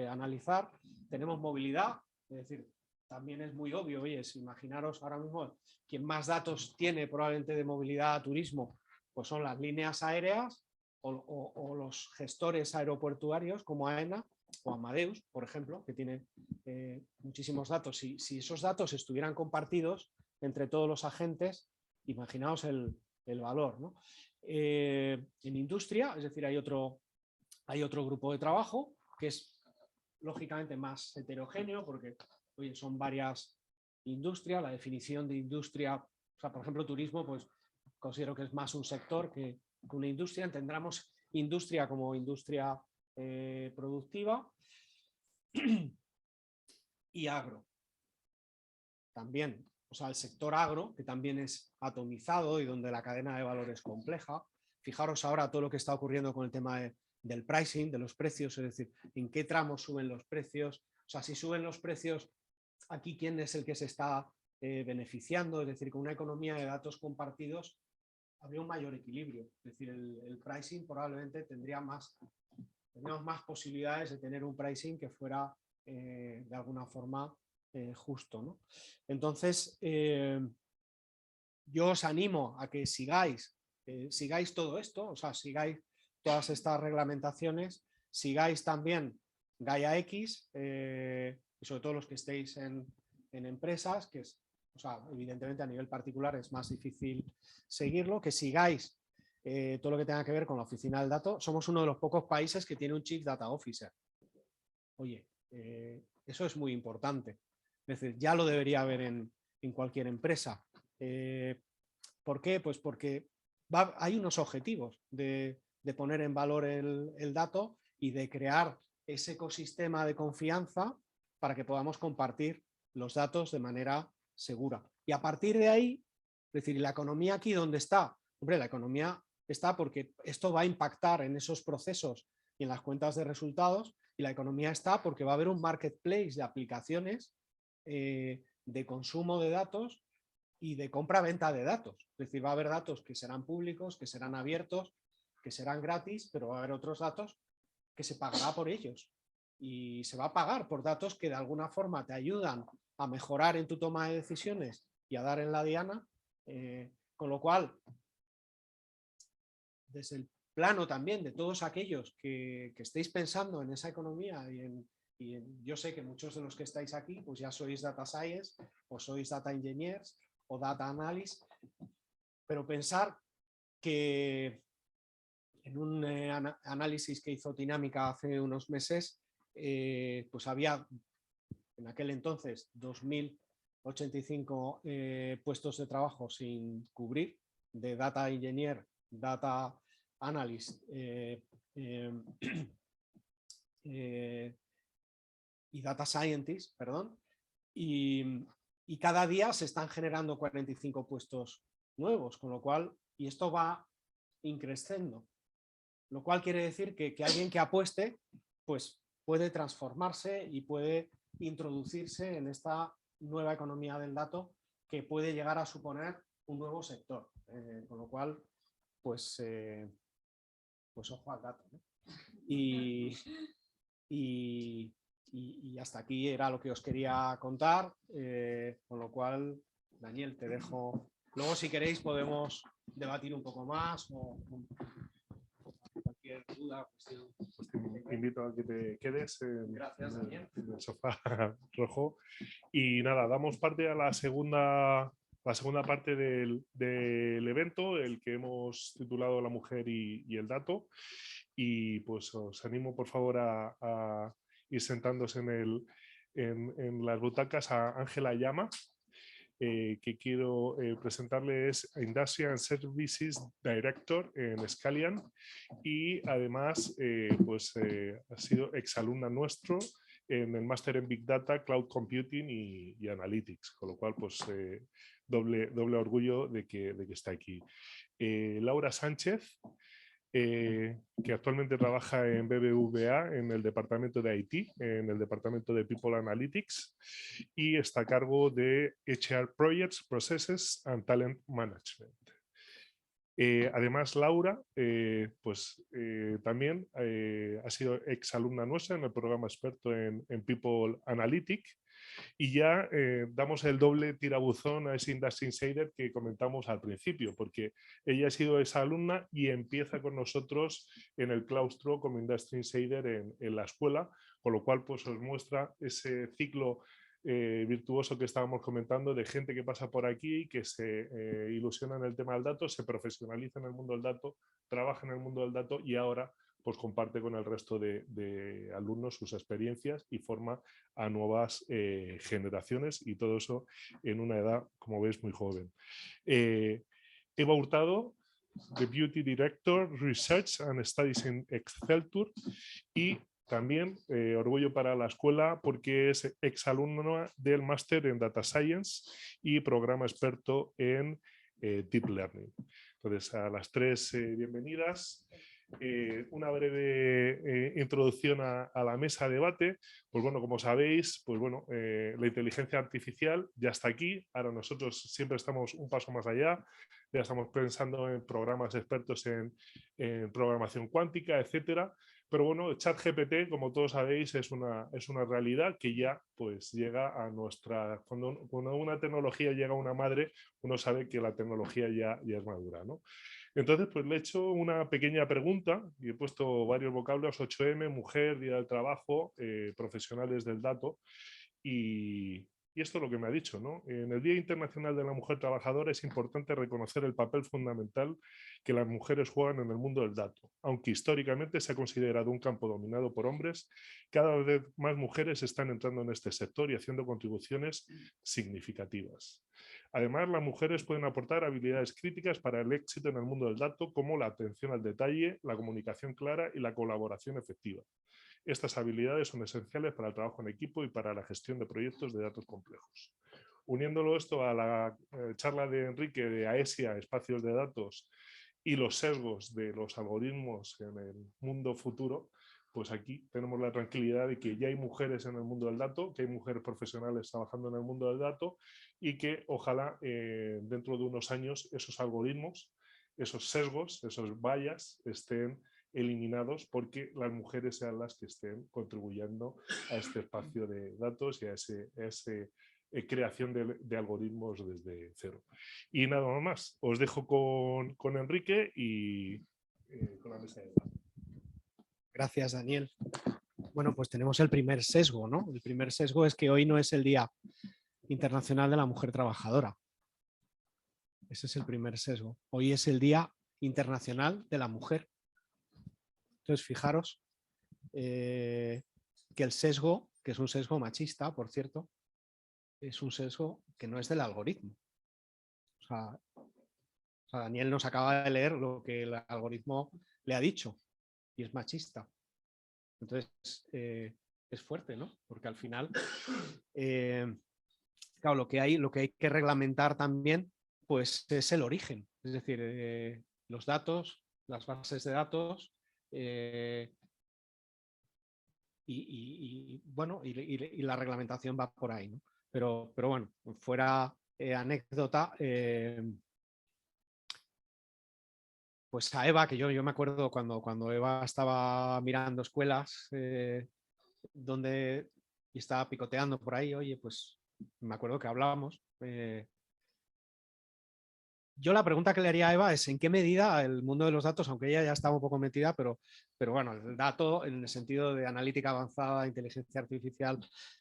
analizar. Tenemos movilidad, es decir, también es muy obvio, oye, si imaginaros ahora mismo, quien más datos tiene probablemente de movilidad a turismo, pues son las líneas aéreas o los gestores aeroportuarios como AENA o Amadeus, por ejemplo, que tiene muchísimos datos. Si esos datos estuvieran compartidos entre todos los agentes, imaginaos el valor, ¿no? En industria, es decir, hay otro grupo de trabajo que es lógicamente más heterogéneo, porque, oye, son varias industrias. La definición de industria, o sea, por ejemplo, turismo, pues considero que es más un sector que una industria. Entendamos industria como industria productiva, y agro también, o sea, el sector agro, que también es atomizado y donde la cadena de valor es compleja. Fijaros ahora todo lo que está ocurriendo con el tema del pricing, de los precios, es decir, en qué tramos suben los precios. O sea, si suben los precios aquí quién es el que se está beneficiando, es decir, con una economía de datos compartidos habría un mayor equilibrio, es decir, el pricing probablemente tendríamos más posibilidades de tener un pricing que fuera de alguna forma justo, ¿no? Entonces, yo os animo a que sigáis todo esto, o sea, sigáis todas estas reglamentaciones, sigáis también Gaia X, y sobre todo los que estéis en empresas, que es, o sea, evidentemente a nivel particular es más difícil seguirlo, que sigáis todo lo que tenga que ver con la oficina del dato. Somos uno de los pocos países que tiene un Chief Data Officer. Oye, eso es muy importante. Es decir, ya lo debería haber en cualquier empresa. ¿Por qué? Pues porque hay unos objetivos de poner en valor el dato y de crear ese ecosistema de confianza para que podamos compartir los datos de manera segura. Y a partir de ahí, es decir, ¿la economía aquí dónde está? Hombre, la economía está porque esto va a impactar en esos procesos y en las cuentas de resultados, y la economía está porque va a haber un marketplace de aplicaciones de consumo de datos y de compra-venta de datos. Es decir, va a haber datos que serán públicos, que serán abiertos, que serán gratis, pero va a haber otros datos que se pagará por ellos. Y se va a pagar por datos que de alguna forma te ayudan a mejorar en tu toma de decisiones y a dar en la diana. Con lo cual, desde el plano también de todos aquellos que estéis pensando en esa economía yo sé que muchos de los que estáis aquí pues ya sois data science o sois data engineers o data analysis, pero pensar que en un análisis que hizo Dinámica hace unos meses, pues había en aquel entonces 2085 puestos de trabajo sin cubrir, de data engineer, data analyst y data scientist, perdón, y cada día se están generando 45 puestos nuevos, con lo cual, y esto va increciendo, lo cual quiere decir que alguien que apueste, pues puede transformarse y puede introducirse en esta nueva economía del dato que puede llegar a suponer un nuevo sector, con lo cual, pues ojo al dato, ¿no? Y hasta aquí era lo que os quería contar, con lo cual, Daniel, te dejo. Luego, si queréis, podemos debatir un poco más o cualquier duda. Pues te invito a que te quedes en el sofá rojo. Y nada, damos parte a la segunda parte del evento, el que hemos titulado La mujer y el dato. Y pues os animo por favor a ir sentándose en las butacas a Ángela Llama, que quiero presentarle. Es Industrial Services Director en Scalian y además pues, ha sido exalumna nuestro en el máster en Big Data, Cloud Computing y Analytics, con lo cual pues doble orgullo de que está aquí. Laura Sánchez, que actualmente trabaja en BBVA en el departamento de IT, en el departamento de People Analytics, y está a cargo de HR Projects, Processes and Talent Management. Además, Laura pues, también ha sido exalumna nuestra en el programa experto en People Analytics, y ya damos el doble tirabuzón a ese Industry Insider que comentamos al principio, porque ella ha sido esa alumna y empieza con nosotros en el claustro como Industry Insider en la escuela, con lo cual pues, os muestra ese ciclo virtuoso que estábamos comentando, de gente que pasa por aquí, que se ilusiona en el tema del dato, se profesionaliza en el mundo del dato, trabaja en el mundo del dato y ahora pues comparte con el resto de alumnos sus experiencias y forma a nuevas generaciones, y todo eso en una edad, como veis, muy joven. Eva Hurtado, Deputy Director, Research and Studies en Exceltur, y también orgullo para la escuela porque es exalumna del máster en Data Science y programa experto en Deep Learning. Entonces, a las tres, bienvenidas. Una breve introducción a la mesa de debate. Pues bueno, como sabéis, pues bueno, la inteligencia artificial ya está aquí. Ahora nosotros siempre estamos un paso más allá. Ya estamos pensando en programas expertos en programación cuántica, etcétera. Pero bueno, ChatGPT, como todos sabéis, es una realidad que ya pues llega a nuestra... Cuando una tecnología llega a una madre, uno sabe que la tecnología ya es madura, ¿no? Entonces, pues le he hecho una pequeña pregunta y he puesto varios vocablos: 8M, mujer, día del trabajo, profesionales del dato. Y esto es lo que me ha dicho, ¿no? En el Día Internacional de la Mujer Trabajadora es importante reconocer el papel fundamental que las mujeres juegan en el mundo del dato. Aunque históricamente se ha considerado un campo dominado por hombres, cada vez más mujeres están entrando en este sector y haciendo contribuciones significativas. Además, las mujeres pueden aportar habilidades críticas para el éxito en el mundo del dato, como la atención al detalle, la comunicación clara y la colaboración efectiva. Estas habilidades son esenciales para el trabajo en equipo y para la gestión de proyectos de datos complejos. Uniéndolo esto a la charla de Enrique de AESIA, espacios de datos, y los sesgos de los algoritmos en el mundo futuro, pues aquí tenemos la tranquilidad de que ya hay mujeres en el mundo del dato, que hay mujeres profesionales trabajando en el mundo del dato y que ojalá dentro de unos años esos algoritmos, esos sesgos, esos bias estén eliminados porque las mujeres sean las que estén contribuyendo a este espacio de datos y a ese creación de algoritmos desde cero. Y nada más, os dejo con Enrique y con la mesa de debate. Gracias, Daniel. Bueno, pues tenemos el primer sesgo, ¿no? El primer sesgo es que hoy no es el Día Internacional de la Mujer Trabajadora. Ese es el primer sesgo. Hoy es el Día Internacional de la Mujer. Entonces, fijaros que el sesgo, que es un sesgo machista, por cierto, es un sesgo que no es del algoritmo. O sea, Daniel nos acaba de leer lo que el algoritmo le ha dicho y es machista. Entonces, es fuerte, ¿no? Porque al final, claro, lo que hay que reglamentar también, pues es el origen. Es decir, los datos, las bases de datos, bueno, y la reglamentación va por ahí, ¿no? Pero bueno, fuera anécdota, pues a Eva, que yo me acuerdo cuando Eva estaba mirando escuelas donde y estaba picoteando por ahí, oye, pues me acuerdo que hablábamos. Yo la pregunta que le haría a Eva es en qué medida el mundo de los datos, aunque ella ya estaba un poco metida, pero bueno, el dato en el sentido de analítica avanzada, inteligencia artificial,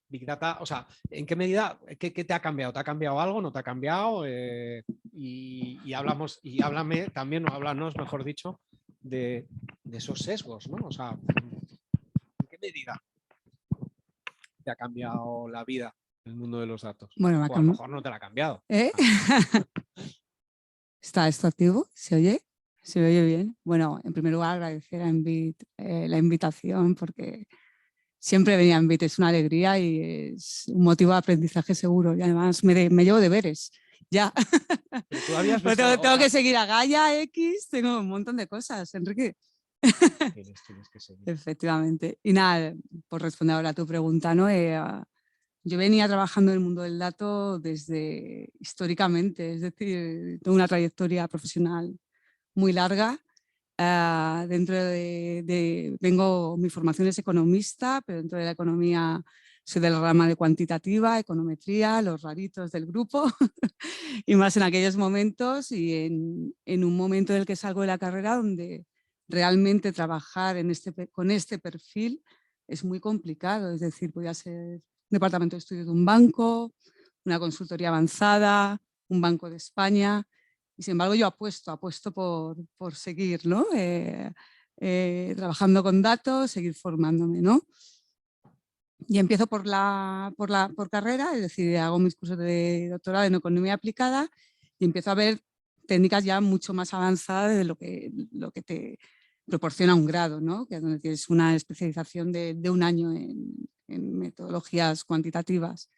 Big Data, o sea, ¿en qué medida, qué te ha cambiado? ¿Te ha cambiado algo? ¿No te ha cambiado? Y háblame también, o háblanos, mejor dicho, de esos sesgos, ¿no? O sea, ¿en qué medida te ha cambiado la vida el mundo de los datos? Bueno, o a lo mejor no te la ha cambiado. ¿Está esto activo? ¿Se oye? ¿Se oye bien? Bueno, en primer lugar agradecer a Envit la invitación, porque siempre venir a Envit es una alegría y es un motivo de aprendizaje seguro. Y además me llevo deberes, ya. Pues tengo que seguir a Gaia, X, tengo un montón de cosas, Enrique. Tienes que seguir. Efectivamente. Y nada, por responder ahora a tu pregunta, ¿no? Yo venía trabajando en el mundo del dato desde históricamente, es decir, tengo una trayectoria profesional muy larga. Mi formación es economista, pero dentro de la economía soy de la rama de cuantitativa, econometría, los raritos del grupo, y más en aquellos momentos y en un momento en el que salgo de la carrera donde realmente trabajar con este perfil es muy complicado, es decir, voy a ser departamento de estudios de un banco, una consultoría avanzada, un banco de España, y sin embargo yo apuesto por seguir, ¿no? Trabajando con datos, seguir formándome, ¿no? Y empiezo por carrera, es decir, hago mis cursos de doctorado en economía aplicada y empiezo a ver técnicas ya mucho más avanzadas de lo que te proporciona un grado, ¿no? Que es donde tienes una especialización de un año en metodologías cuantitativas,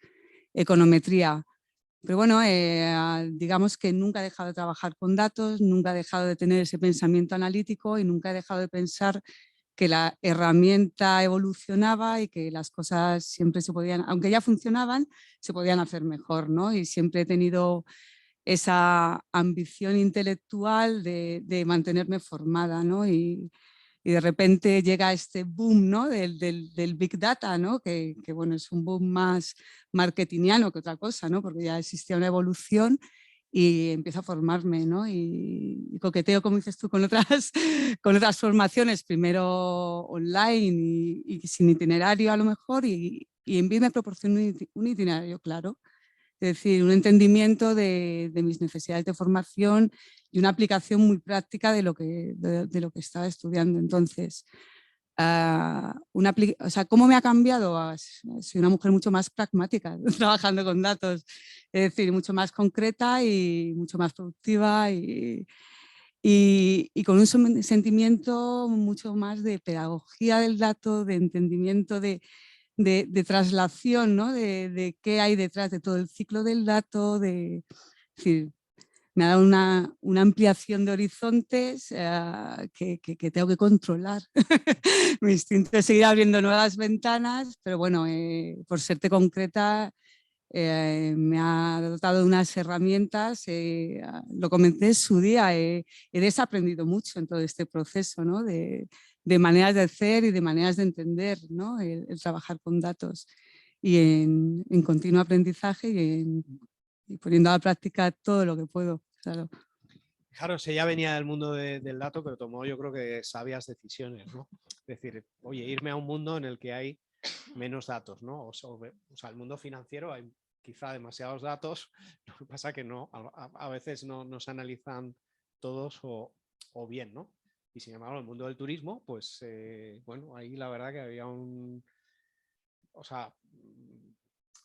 econometría. pero bueno, digamos que nunca he dejado de trabajar con datos, nunca he dejado de tener ese pensamiento analítico y nunca he dejado de pensar que la herramienta evolucionaba y que las cosas siempre se podían, aunque ya funcionaban, se podían hacer mejor, ¿no? Y siempre he tenido esa ambición intelectual de mantenerme formada, ¿no? Y de repente llega este boom, ¿no? del Big Data, ¿no? Que bueno, es un boom más marketingiano que otra cosa, ¿no? Porque ya existía una evolución y empiezo a formarme, ¿no? Y coqueteo, como dices tú, con otras, con otras formaciones, primero online y sin itinerario a lo mejor, y en BID me proporciona un itinerario claro. Es decir, un entendimiento de mis necesidades de formación y una aplicación muy práctica de lo que estaba estudiando. Entonces, o sea, ¿cómo me ha cambiado? Soy una mujer mucho más pragmática trabajando con datos, es decir, mucho más concreta y mucho más productiva y con un sentimiento mucho más de pedagogía del dato, de entendimiento de traslación, ¿no? De qué hay detrás de todo el ciclo del dato, es decir, me ha dado una ampliación de horizontes que tengo que controlar. Mi instinto es seguir abriendo nuevas ventanas, pero bueno, por serte concreta, me ha dotado de unas herramientas, lo comenté en su día, he desaprendido mucho en todo este proceso, ¿no? de maneras de hacer y de maneras de entender, ¿no? el trabajar con datos y en continuo aprendizaje y poniendo a la práctica todo lo que puedo. Claro. Fijaros, ella venía del mundo del dato, pero tomó yo creo que sabias decisiones, ¿no? Es decir, oye, irme a un mundo en el que hay menos datos, ¿no? O sea, el mundo financiero hay quizá demasiados datos, lo que pasa que no, a veces no se analizan todos o bien, ¿no? Y sin embargo, el mundo del turismo, pues, bueno, ahí la verdad que había o sea,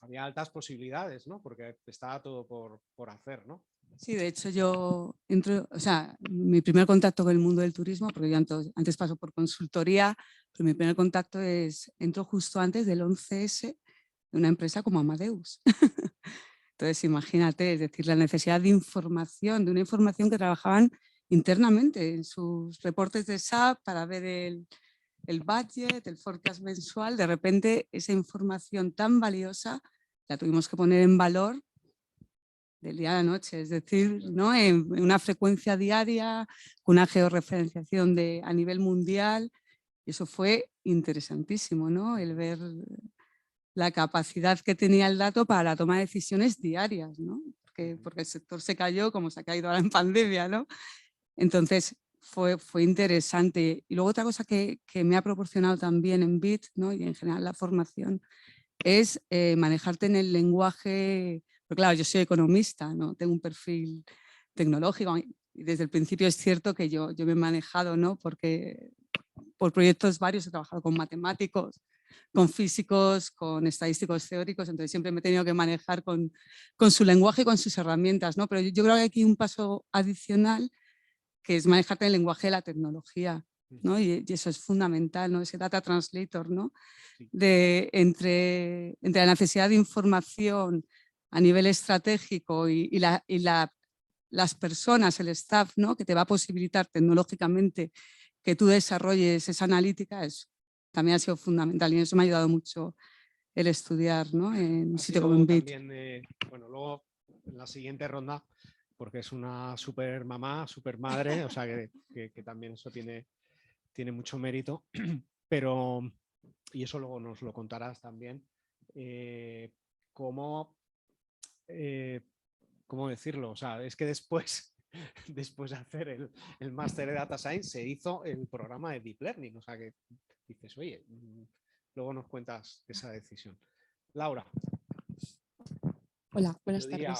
había altas posibilidades, ¿no? Porque estaba todo por hacer, ¿no? Sí, de hecho yo entro, o sea, mi primer contacto con el mundo del turismo, porque yo antes paso por consultoría, pero mi primer contacto entro justo antes del 11S de una empresa como Amadeus. Entonces, imagínate, es decir, la necesidad de información, de una información que trabajaban internamente en sus reportes de SAP para ver el budget, el forecast mensual. De repente, esa información tan valiosa la tuvimos que poner en valor del día a la noche, es decir, ¿no? en una frecuencia diaria, con una georreferenciación a nivel mundial. Y eso fue interesantísimo, ¿no? El ver la capacidad que tenía el dato para la toma de decisiones diarias, ¿no? Porque el sector se cayó como se ha caído ahora en pandemia, ¿no? Entonces fue interesante. Y luego otra cosa que me ha proporcionado también en BIT, ¿no? Y en general la formación es manejarte en el lenguaje, porque claro, yo soy economista, ¿no? Tengo un perfil tecnológico y desde el principio es cierto que yo me he manejado, ¿no? Porque por proyectos varios he trabajado con matemáticos, con físicos, con estadísticos teóricos, entonces siempre me he tenido que manejar con su lenguaje y con sus herramientas, ¿no? Pero yo creo que hay aquí un paso adicional que es manejarte en el lenguaje de la tecnología, ¿no? Y eso es fundamental, ¿no? Ese data translator, ¿no? Entre la necesidad de información a nivel estratégico y las personas, el staff, ¿no? Que te va a posibilitar tecnológicamente que tú desarrolles esa analítica, también ha sido fundamental y eso me ha ayudado mucho el estudiar, ¿no? En un sitio como en BIT. Bueno, luego en la siguiente ronda, porque es una super mamá, super madre, o sea que también eso tiene mucho mérito, pero, y eso luego nos lo contarás también, cómo decirlo, o sea, es que después de hacer el máster de Data Science se hizo el programa de Deep Learning, o sea que dices, oye, luego nos cuentas esa decisión. Laura. Hola, buenas tardes.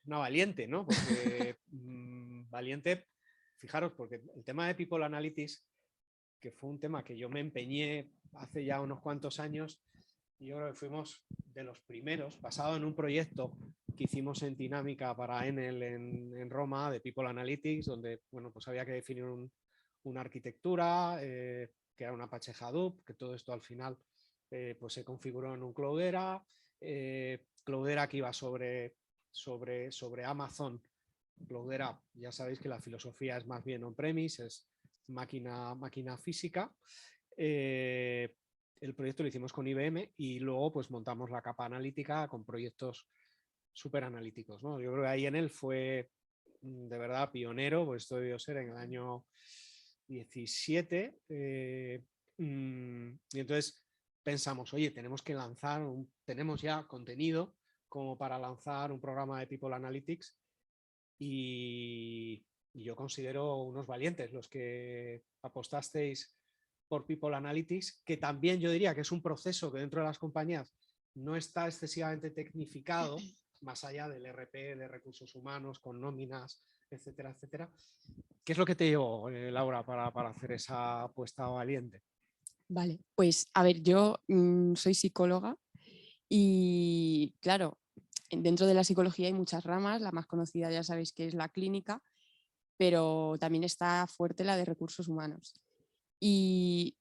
Una valiente, ¿no? Porque valiente, fijaros, porque el tema de People Analytics, que fue un tema que yo me empeñé hace ya unos cuantos años, y yo creo que fuimos de los primeros, basado en un proyecto que hicimos en Dinámica para Enel en Roma, de People Analytics, donde bueno, pues había que definir una arquitectura, que era un Apache Hadoop, que todo esto al final pues se configuró en un Cloudera, Cloudera que iba sobre sobre Amazon Cloud App. Ya sabéis que la filosofía es más bien on-premise, es máquina física. El proyecto lo hicimos con IBM y luego pues montamos la capa analítica con proyectos súper analíticos, ¿no? Yo creo que ahí en él fue de verdad pionero, pues esto debió ser en el año 17. Y entonces pensamos, oye, tenemos que lanzar, tenemos ya contenido como para lanzar un programa de People Analytics y yo considero unos valientes los que apostasteis por People Analytics, que también yo diría que es un proceso que dentro de las compañías no está excesivamente tecnificado, más allá del RP de recursos humanos, con nóminas, etcétera, etcétera. ¿Qué es lo que te llevó, Laura, para hacer esa apuesta valiente? Vale, pues a ver, yo soy psicóloga y claro, dentro de la psicología hay muchas ramas, la más conocida ya sabéis que es la clínica, pero también está fuerte la de recursos humanos. Y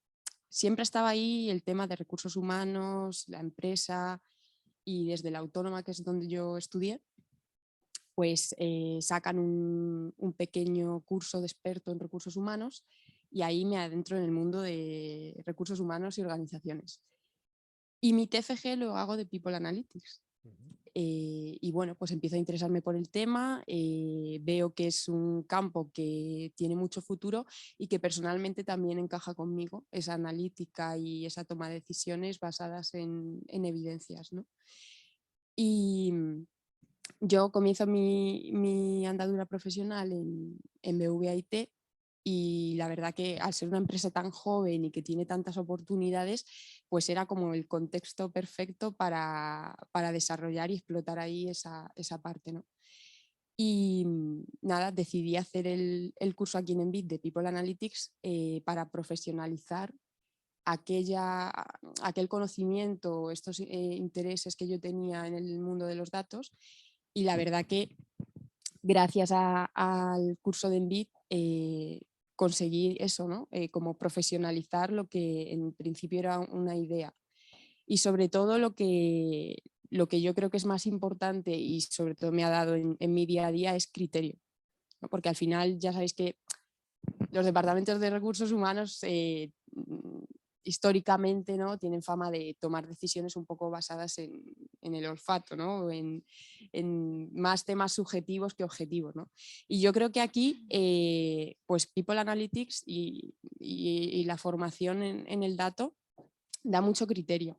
siempre estaba ahí el tema de recursos humanos, la empresa y desde la autónoma, que es donde yo estudié, pues sacan un pequeño curso de experto en recursos humanos y ahí me adentro en el mundo de recursos humanos y organizaciones. Y mi TFG lo hago de People Analytics. Y bueno, pues empiezo a interesarme por el tema, veo que es un campo que tiene mucho futuro y que personalmente también encaja conmigo, esa analítica y esa toma de decisiones basadas en evidencias, ¿no? Y yo comienzo mi andadura profesional en BVA IT y la verdad que al ser una empresa tan joven y que tiene tantas oportunidades, pues era como el contexto perfecto para desarrollar y explotar ahí esa parte, ¿no? Y nada, decidí hacer el curso aquí en Envid de People Analytics para profesionalizar aquel conocimiento, estos intereses que yo tenía en el mundo de los datos. Y la verdad que gracias al curso de Envid conseguí eso, ¿no? Como profesionalizar lo que en principio era una idea. Y sobre todo lo que yo creo que es más importante y sobre todo me ha dado en mi día a día es criterio, ¿no? Porque al final ya sabéis que los departamentos de recursos humanos históricamente, ¿no? Tienen fama de tomar decisiones un poco basadas en el olfato, ¿no? En más temas subjetivos que objetivos, ¿no? Y yo creo que aquí, pues People Analytics y la formación en el dato da mucho criterio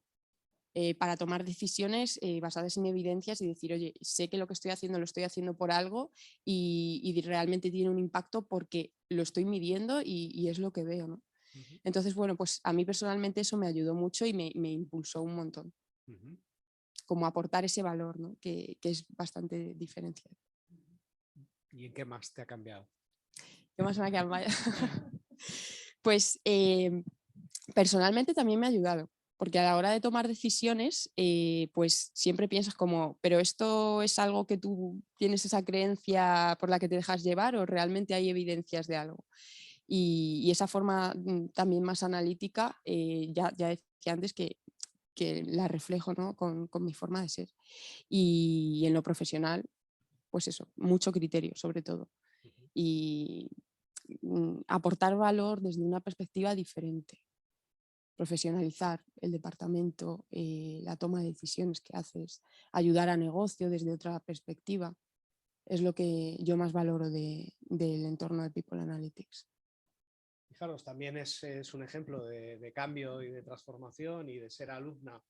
para tomar decisiones basadas en evidencias y decir, oye, sé que lo que estoy haciendo lo estoy haciendo por algo y realmente tiene un impacto porque lo estoy midiendo y es lo que veo, ¿no? Entonces, bueno, pues a mí personalmente eso me ayudó mucho y me impulsó un montón. Como aportar ese valor, ¿no? Que es bastante diferencial. ¿Y en qué más te ha cambiado? ¿Qué más me ha cambiado? Pues personalmente también me ha ayudado, porque a la hora de tomar decisiones, pues siempre piensas como, pero esto es algo que tú tienes esa creencia por la que te dejas llevar o realmente hay evidencias de algo. Y esa forma también más analítica, ya decía antes que la reflejo, ¿no? con mi forma de ser. Y en lo profesional, pues eso, mucho criterio sobre todo. Y aportar valor desde una perspectiva diferente. Profesionalizar el departamento, la toma de decisiones que haces, ayudar a negocio desde otra perspectiva. Es lo que yo más valoro del entorno de People Analytics. Fijaros, también es un ejemplo de cambio y de transformación y de ser alumna,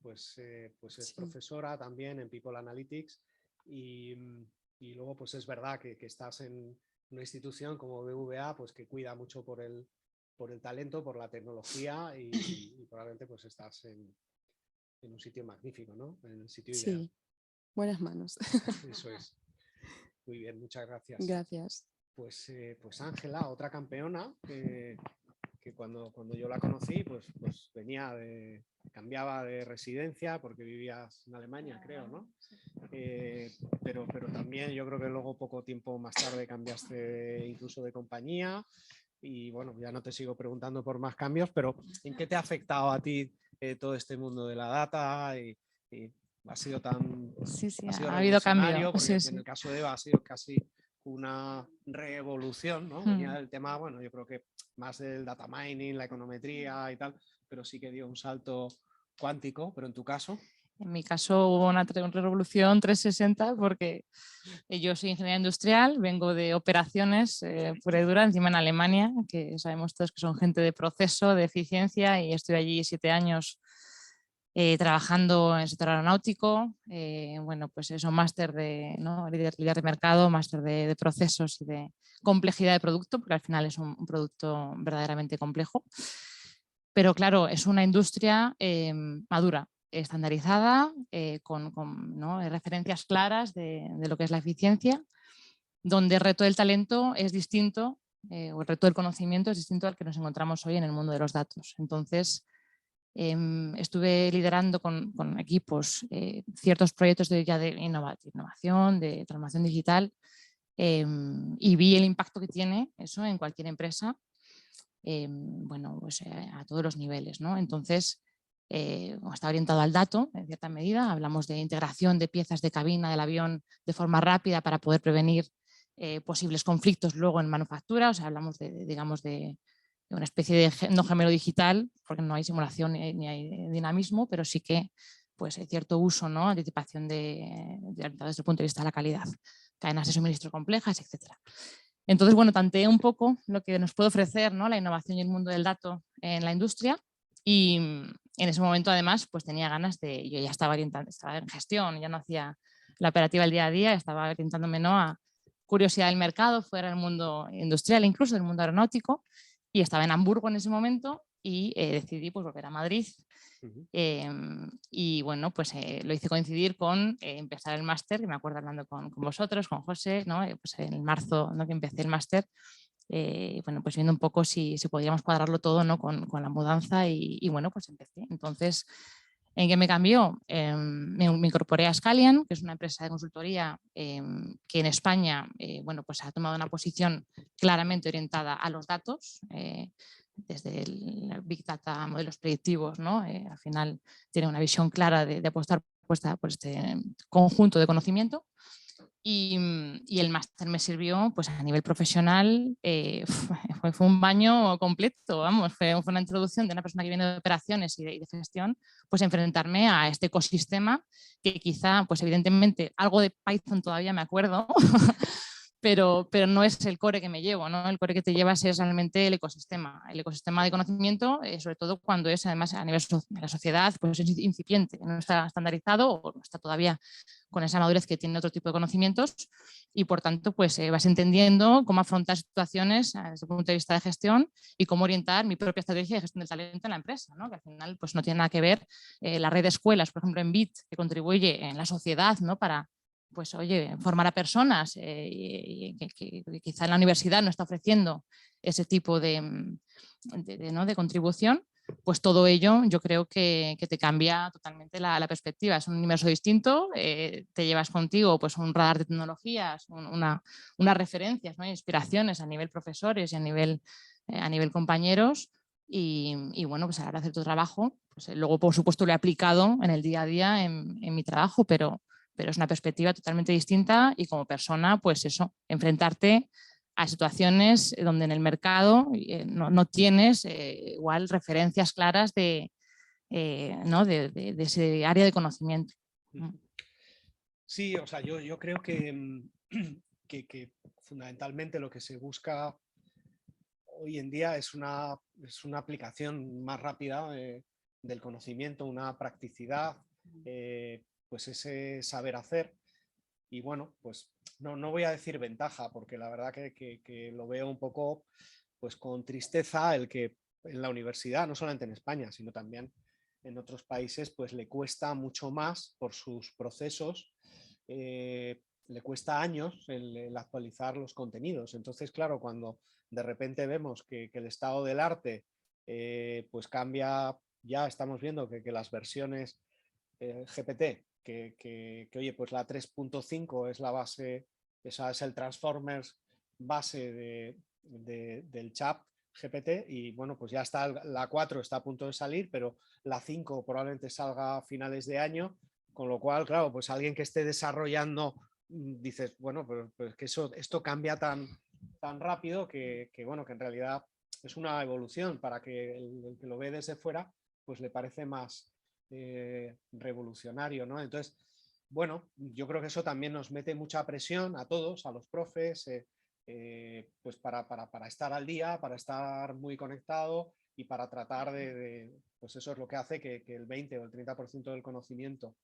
pues es profesora también en People Analytics y luego pues es verdad que estás en una institución como BVA pues que cuida mucho por el talento, por la tecnología y probablemente pues estás en un sitio magnífico, ¿no? En el sitio ideal. Sí, buenas manos. Eso es. Muy bien, muchas gracias. Gracias. Pues Ángela, otra campeona que cuando yo la conocí, pues cambiaba de residencia porque vivías en Alemania, creo, ¿no? Pero también yo creo que luego poco tiempo más tarde cambiaste incluso de compañía y bueno, ya no te sigo preguntando por más cambios, pero ¿en qué te ha afectado a ti todo este mundo de la data y ha sido tan Sí, sí, ha sido ha habido cambio. revolucionario, porque Sí, sí. en el caso de Eva ha sido casi una revolución, ¿no? Venía del tema, bueno, yo creo que más del data mining, la econometría y tal, pero sí que dio un salto cuántico, pero en tu caso... En mi caso hubo una revolución 360 porque yo soy ingeniera industrial, vengo de operaciones pura y dura, encima en Alemania, que sabemos todos que son gente de proceso, de eficiencia, y estuve allí 7 años trabajando en el sector aeronáutico. Bueno, pues eso, máster de líder de mercado, máster de procesos y de complejidad de producto, porque al final es un producto verdaderamente complejo. Pero claro, es una industria madura, estandarizada, con referencias claras de lo que es la eficiencia, donde el reto del talento es distinto, o el reto del conocimiento es distinto al que nos encontramos hoy en el mundo de los datos. Entonces, estuve liderando con equipos ciertos proyectos de innovación, de transformación digital, y vi el impacto que tiene eso en cualquier empresa, bueno, pues a todos los niveles, ¿no? Entonces, está orientado al dato, en cierta medida. Hablamos de integración de piezas de cabina del avión de forma rápida para poder prevenir posibles conflictos luego en manufactura. O sea, hablamos digamos, de una especie de no gemelo digital, porque no hay simulación ni hay dinamismo, pero sí que pues, hay cierto uso, ¿no? Anticipación desde el punto de vista de la calidad, cadenas de suministro complejas, etcétera. Entonces, bueno, tanteé un poco lo que nos puede ofrecer, ¿no? La innovación y el mundo del dato en la industria, y en ese momento además pues tenía ganas yo ya estaba en gestión, ya no hacía la operativa el día a día, estaba orientándome, ¿no? A curiosidad del mercado, fuera del mundo industrial, incluso del mundo aeronáutico, y estaba en Hamburgo en ese momento y decidí pues volver a Madrid. Y bueno, pues lo hice coincidir con empezar el máster, que me acuerdo hablando con vosotros, con José, ¿no? Pues en marzo, ¿no? Que empecé el máster, bueno, pues viendo un poco si podíamos cuadrarlo todo, ¿no? con la mudanza, y bueno, pues empecé. Entonces, ¿en qué me cambió? Me incorporé a Scalian, que es una empresa de consultoría que en España bueno, pues ha tomado una posición claramente orientada a los datos, desde el Big Data, modelos predictivos, ¿no? Al final tiene una visión clara de apostar por este conjunto de conocimiento. Y el máster me sirvió pues, a nivel profesional, fue un baño completo, vamos, fue una introducción de una persona que viene de operaciones y de gestión, pues enfrentarme a este ecosistema que quizá, pues evidentemente, algo de Python todavía me acuerdo, pero no es el core que me llevo, ¿no? El core que te llevas es realmente el ecosistema de conocimiento, sobre todo cuando es además a nivel de la sociedad, pues es incipiente, no está estandarizado o no está todavía con esa madurez que tiene otro tipo de conocimientos, y por tanto pues vas entendiendo cómo afrontar situaciones desde el punto de vista de gestión y cómo orientar mi propia estrategia de gestión del talento en la empresa, ¿no? Que al final pues no tiene nada que ver la red de escuelas, por ejemplo en BIT, que contribuye en la sociedad, ¿no? Para pues oye, formar a personas que quizá en la universidad no está ofreciendo ese tipo de contribución, pues todo ello yo creo que te cambia totalmente la perspectiva. Es un universo distinto, te llevas contigo pues un radar de tecnologías, unas referencias, ¿no? Inspiraciones a nivel profesores y a nivel compañeros, y bueno, pues a la hora de hacer tu trabajo, pues luego por supuesto lo he aplicado en el día a día en mi trabajo, pero es una perspectiva totalmente distinta, y como persona, pues eso, enfrentarte a situaciones donde en el mercado no tienes igual referencias claras de ese área de conocimiento. Sí, o sea, yo creo que fundamentalmente lo que se busca hoy en día es una aplicación más rápida del conocimiento, una practicidad, pues ese saber hacer. Y bueno, pues no voy a decir ventaja, porque la verdad que lo veo un poco pues con tristeza el que en la universidad, no solamente en España, sino también en otros países, pues le cuesta mucho más por sus procesos, le cuesta años el actualizar los contenidos. Entonces, claro, cuando de repente vemos que el estado del arte pues cambia, ya estamos viendo que las versiones GPT, que oye, pues la 3.5 es la base, esa es el Transformers base del chat GPT, y bueno, pues ya está, la 4 está a punto de salir, pero la 5 probablemente salga a finales de año, Con lo cual, claro, pues alguien que esté desarrollando, dices, bueno, pues que esto cambia tan rápido que, bueno, que en realidad es una evolución para que el que lo ve desde fuera, pues le parece más revolucionario, ¿no? Entonces, bueno, yo creo que eso también nos mete mucha presión a todos, a los profes, pues para estar al día, para estar muy conectado y para tratar pues eso es lo que hace que el 20 o el 30% del conocimiento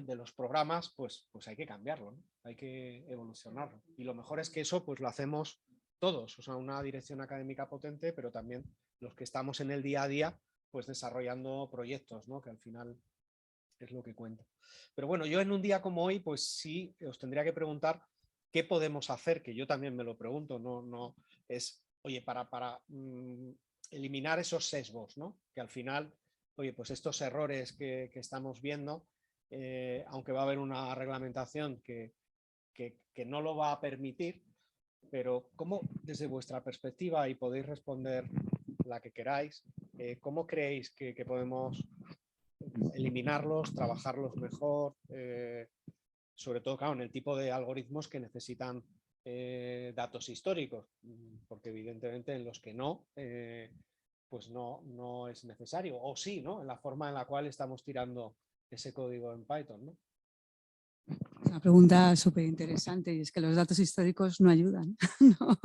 de los programas, pues hay que cambiarlo, ¿no? Hay que evolucionarlo. Y lo mejor es que eso pues lo hacemos todos, o sea, una dirección académica potente, pero también los que estamos en el día a día, pues desarrollando proyectos, ¿no? Que al final es lo que cuenta. Pero bueno, yo en un día como hoy, pues sí, os tendría que preguntar qué podemos hacer, que yo también me lo pregunto, no es, oye, para eliminar esos sesgos, ¿no? Que al final, oye, pues estos errores que estamos viendo, aunque va a haber una reglamentación que no lo va a permitir, pero ¿cómo, desde vuestra perspectiva, y podéis responder la que queráis, cómo creéis que podemos eliminarlos, trabajarlos mejor, sobre todo, claro, en el tipo de algoritmos que necesitan datos históricos, porque evidentemente en los que no, pues no es necesario, o sí, ¿no? En la forma en la cual estamos tirando ese código en Python, ¿no? Una pregunta súper interesante, y es que los datos históricos no ayudan, ¿no?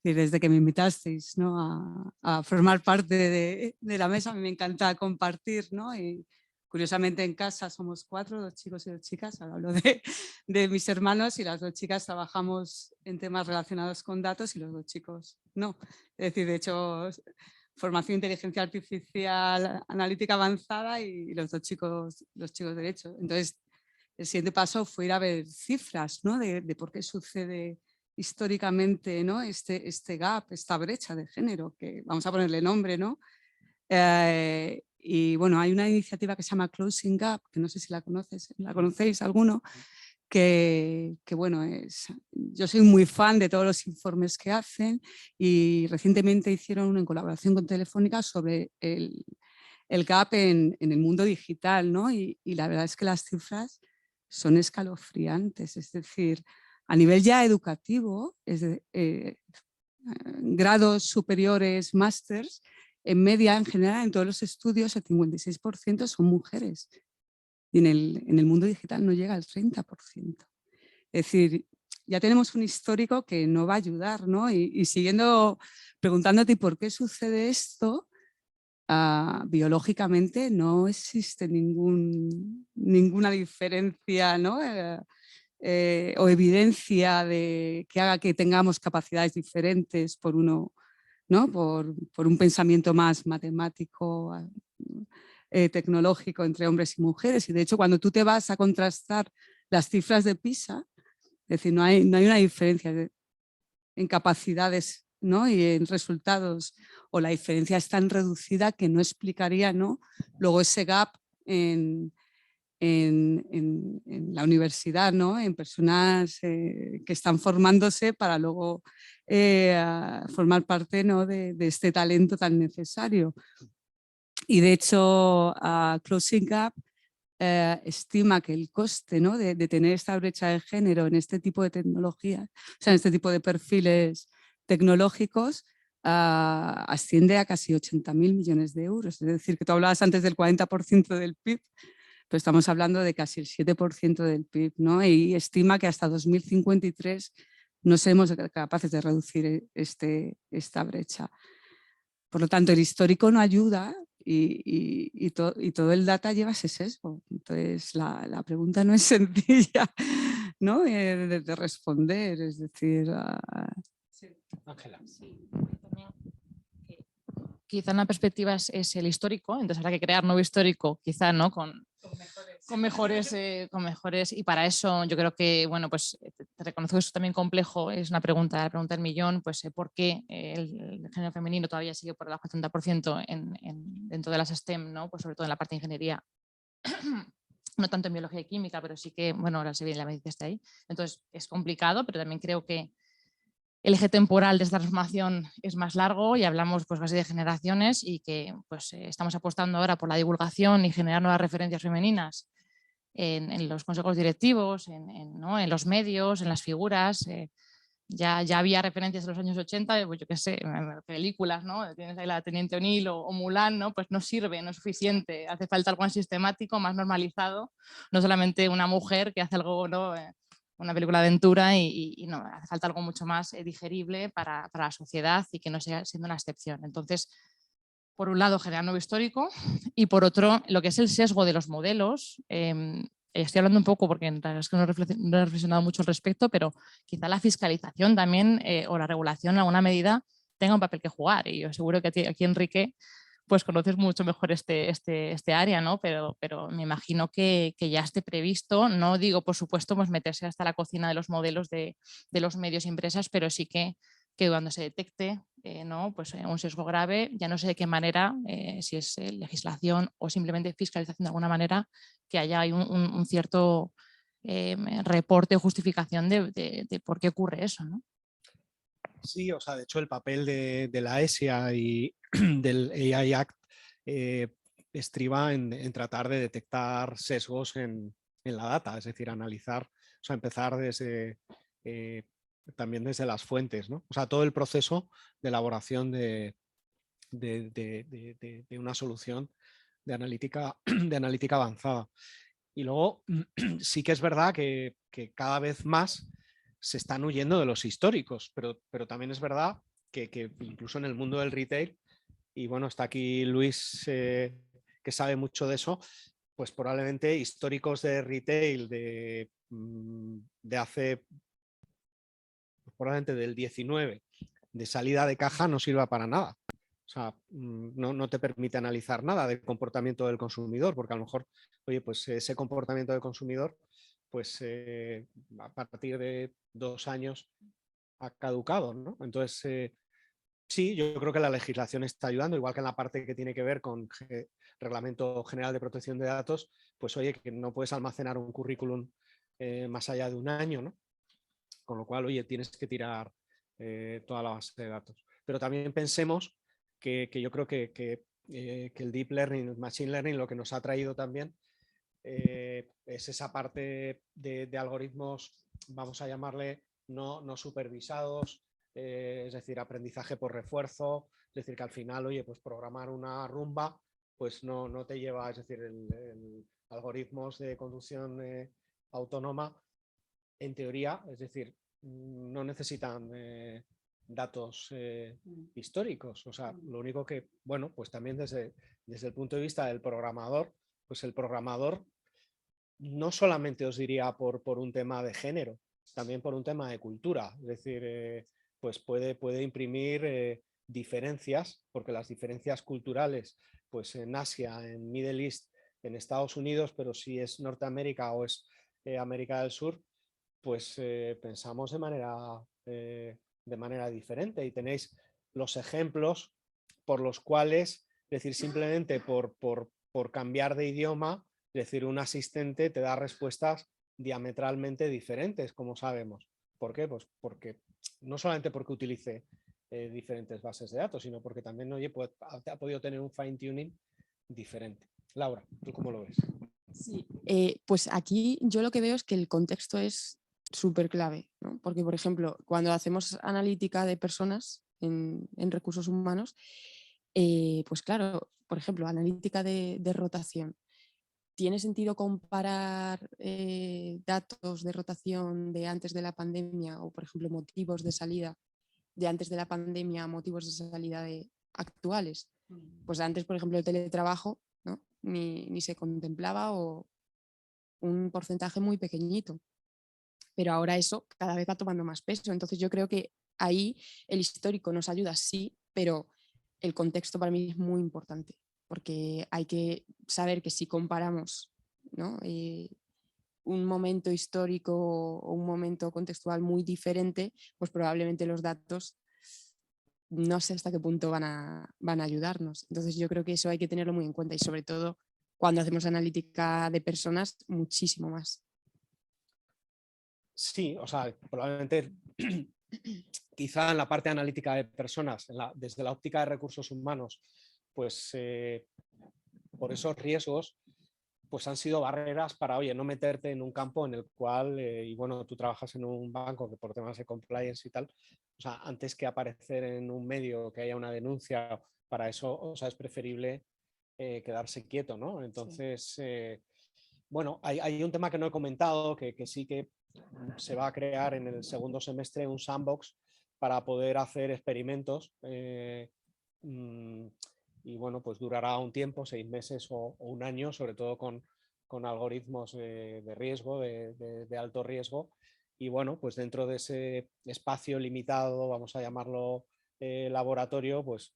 Y desde que me invitasteis, ¿no? a formar parte de la mesa, a mí me encanta compartir, ¿no? Y curiosamente en casa somos 4, 2 chicos y 2 chicas, ahora hablo de mis hermanos, y las 2 chicas trabajamos en temas relacionados con datos y los 2 chicos no. Es decir, de hecho, formación inteligencia artificial, analítica avanzada, y los chicos derecho. Entonces, el siguiente paso fue ir a ver cifras, ¿no? de por qué sucede históricamente, ¿no? este gap, esta brecha de género, que vamos a ponerle nombre, ¿no? Y bueno, hay una iniciativa que se llama Closing Gap, que no sé si la conocéis alguno, que bueno, yo soy muy fan de todos los informes que hacen, y recientemente hicieron uno en colaboración con Telefónica sobre el gap en el mundo digital, ¿no? Y la verdad es que las cifras son escalofriantes, es decir, a nivel ya educativo, grados superiores, másters, en media, en general, en todos los estudios, el 56% son mujeres. Y en el mundo digital no llega al 30%. Es decir, ya tenemos un histórico que no va a ayudar, ¿no? Y siguiendo preguntándote por qué sucede esto, biológicamente no existe ninguna diferencia, ¿no? O evidencia de que haga que tengamos capacidades diferentes por uno, ¿no? por un pensamiento más matemático, tecnológico entre hombres y mujeres. Y de hecho, cuando tú te vas a contrastar las cifras de PISA, es decir, no hay una diferencia en capacidades, ¿no? Y en resultados, o la diferencia es tan reducida que no explicaría, ¿no? Luego ese gap en la universidad, ¿no? En personas que están formándose para luego formar parte, ¿no? de este talento tan necesario. Y de hecho, Closing Gap estima que el coste, ¿no? de tener esta brecha de género en este tipo de tecnologías, o sea, en este tipo de perfiles tecnológicos, asciende a casi 80.000 millones de euros. Es decir, que tú hablabas antes del 40% del PIB, pero estamos hablando de casi el 7% del PIB, ¿no? Y estima que hasta 2053 no seremos capaces de reducir esta brecha. Por lo tanto, el histórico no ayuda, y todo el data lleva ese sesgo. Entonces, la pregunta no es sencilla, ¿no? de responder, es decir... Sí. Ángela. Sí, también, quizá una perspectiva es el histórico, entonces habrá que crear nuevo histórico, quizá, ¿no? Con mejores, y para eso yo creo que, bueno, pues te reconozco que eso también complejo, es una pregunta, la pregunta del millón, pues ¿por qué el género femenino todavía sigue por debajo del 30% dentro de las STEM, ¿no? Pues sobre todo en la parte de ingeniería, no tanto en biología y química, pero sí que, bueno, ahora se viene la medicina está ahí, entonces es complicado, pero también creo que el eje temporal de esta transformación es más largo y hablamos pues casi de generaciones y que pues, estamos apostando ahora por la divulgación y generar nuevas referencias femeninas en los consejos directivos, ¿no? En los medios, en las figuras. Ya había referencias en los años 80, pues yo qué sé, películas, ¿no? Tienes ahí la Teniente O'Neill o Mulan, ¿no? Pues no sirve, no es suficiente. Hace falta algo más sistemático, más normalizado. No solamente una mujer que hace algo, ¿no? Una película de aventura y no, hace falta algo mucho más digerible para la sociedad y que no siga siendo una excepción. Entonces, por un lado, generar nuevo histórico y por otro, lo que es el sesgo de los modelos. Estoy hablando un poco porque en realidad es que no he reflexionado mucho al respecto, pero quizá la fiscalización también o la regulación en alguna medida tenga un papel que jugar. Y yo seguro que aquí Enrique, pues conoces mucho mejor este área, ¿no? Pero me imagino que ya esté previsto. No digo, por supuesto, pues meterse hasta la cocina de los modelos de los medios y empresas, pero sí que cuando se detecte ¿no? Pues, un sesgo grave, ya no sé de qué manera, si es legislación o simplemente fiscalización de alguna manera, que haya un cierto reporte o justificación de por qué ocurre eso, ¿no? Sí, o sea, de hecho el papel de la ESIA y del AI Act estriba en tratar de detectar sesgos en la data, es decir, analizar, o sea, empezar desde, también desde las fuentes, ¿no? O sea, todo el proceso de elaboración de una solución de analítica avanzada. Y luego sí que es verdad que cada vez más se están huyendo de los históricos, pero también es verdad que incluso en el mundo del retail, y bueno, está aquí Luis, que sabe mucho de eso, pues probablemente históricos de retail de hace, probablemente del 19, de salida de caja, no sirva para nada. O sea, no te permite analizar nada del comportamiento del consumidor, porque a lo mejor, oye, pues ese comportamiento del consumidor, pues a partir de 2 años ha caducado, ¿no? Entonces, sí, yo creo que la legislación está ayudando, igual que en la parte que tiene que ver con Reglamento General de Protección de Datos, pues oye, que no puedes almacenar un currículum más allá de 1 año, ¿no? Con lo cual, oye, tienes que tirar toda la base de datos. Pero también pensemos que yo creo que el Deep Learning, el Machine Learning, lo que nos ha traído también es esa parte de algoritmos, vamos a llamarle, no supervisados, es decir, aprendizaje por refuerzo, es decir, que al final, oye, pues programar una rumba, pues no te lleva, es decir, el algoritmos de conducción autónoma, en teoría, es decir, no necesitan datos históricos. O sea, lo único que, bueno, pues también desde el punto de vista del programador, pues el programador no solamente os diría por un tema de género, también por un tema de cultura. Es decir, pues puede imprimir diferencias, porque las diferencias culturales, pues en Asia, en Middle East, en Estados Unidos, pero si es Norteamérica o es América del Sur, pues pensamos de manera diferente, y tenéis los ejemplos por los cuales, es decir, simplemente por cambiar de idioma, es decir, un asistente te da respuestas diametralmente diferentes, como sabemos. ¿Por qué? Pues porque no solamente porque utilice diferentes bases de datos, sino porque también, oye, ha podido tener un fine tuning diferente. Laura, ¿tú cómo lo ves? Sí, pues aquí yo lo que veo es que el contexto es súper clave, ¿no? Porque, por ejemplo, cuando hacemos analítica de personas en recursos humanos, pues claro, por ejemplo, analítica de rotación. ¿Tiene sentido comparar datos de rotación de antes de la pandemia o, por ejemplo, motivos de salida de antes de la pandemia a motivos de salida actuales? Pues antes, por ejemplo, el teletrabajo, ¿no? ni se contemplaba o un porcentaje muy pequeñito. Pero ahora eso cada vez va tomando más peso. Entonces yo creo que ahí el histórico nos ayuda, sí, pero el contexto para mí es muy importante, porque hay que saber que si comparamos, ¿no? Un momento histórico o un momento contextual muy diferente, pues probablemente los datos no sé hasta qué punto van a ayudarnos. Entonces yo creo que eso hay que tenerlo muy en cuenta, y sobre todo cuando hacemos analítica de personas, muchísimo más. Sí, o sea, probablemente quizá en la parte analítica de personas, desde la óptica de recursos humanos, pues por esos riesgos pues han sido barreras para, oye, no meterte en un campo en el cual, y bueno, tú trabajas en un banco que por temas de compliance y tal, o sea, antes que aparecer en un medio que haya una denuncia, para eso, o sea, es preferible quedarse quieto, ¿no? Entonces, bueno, hay un tema que no he comentado, que sí que se va a crear en el segundo semestre un sandbox para poder hacer experimentos y bueno, pues durará un tiempo, 6 meses o un año, sobre todo con algoritmos de riesgo, de alto riesgo. Y bueno, pues dentro de ese espacio limitado, vamos a llamarlo laboratorio, pues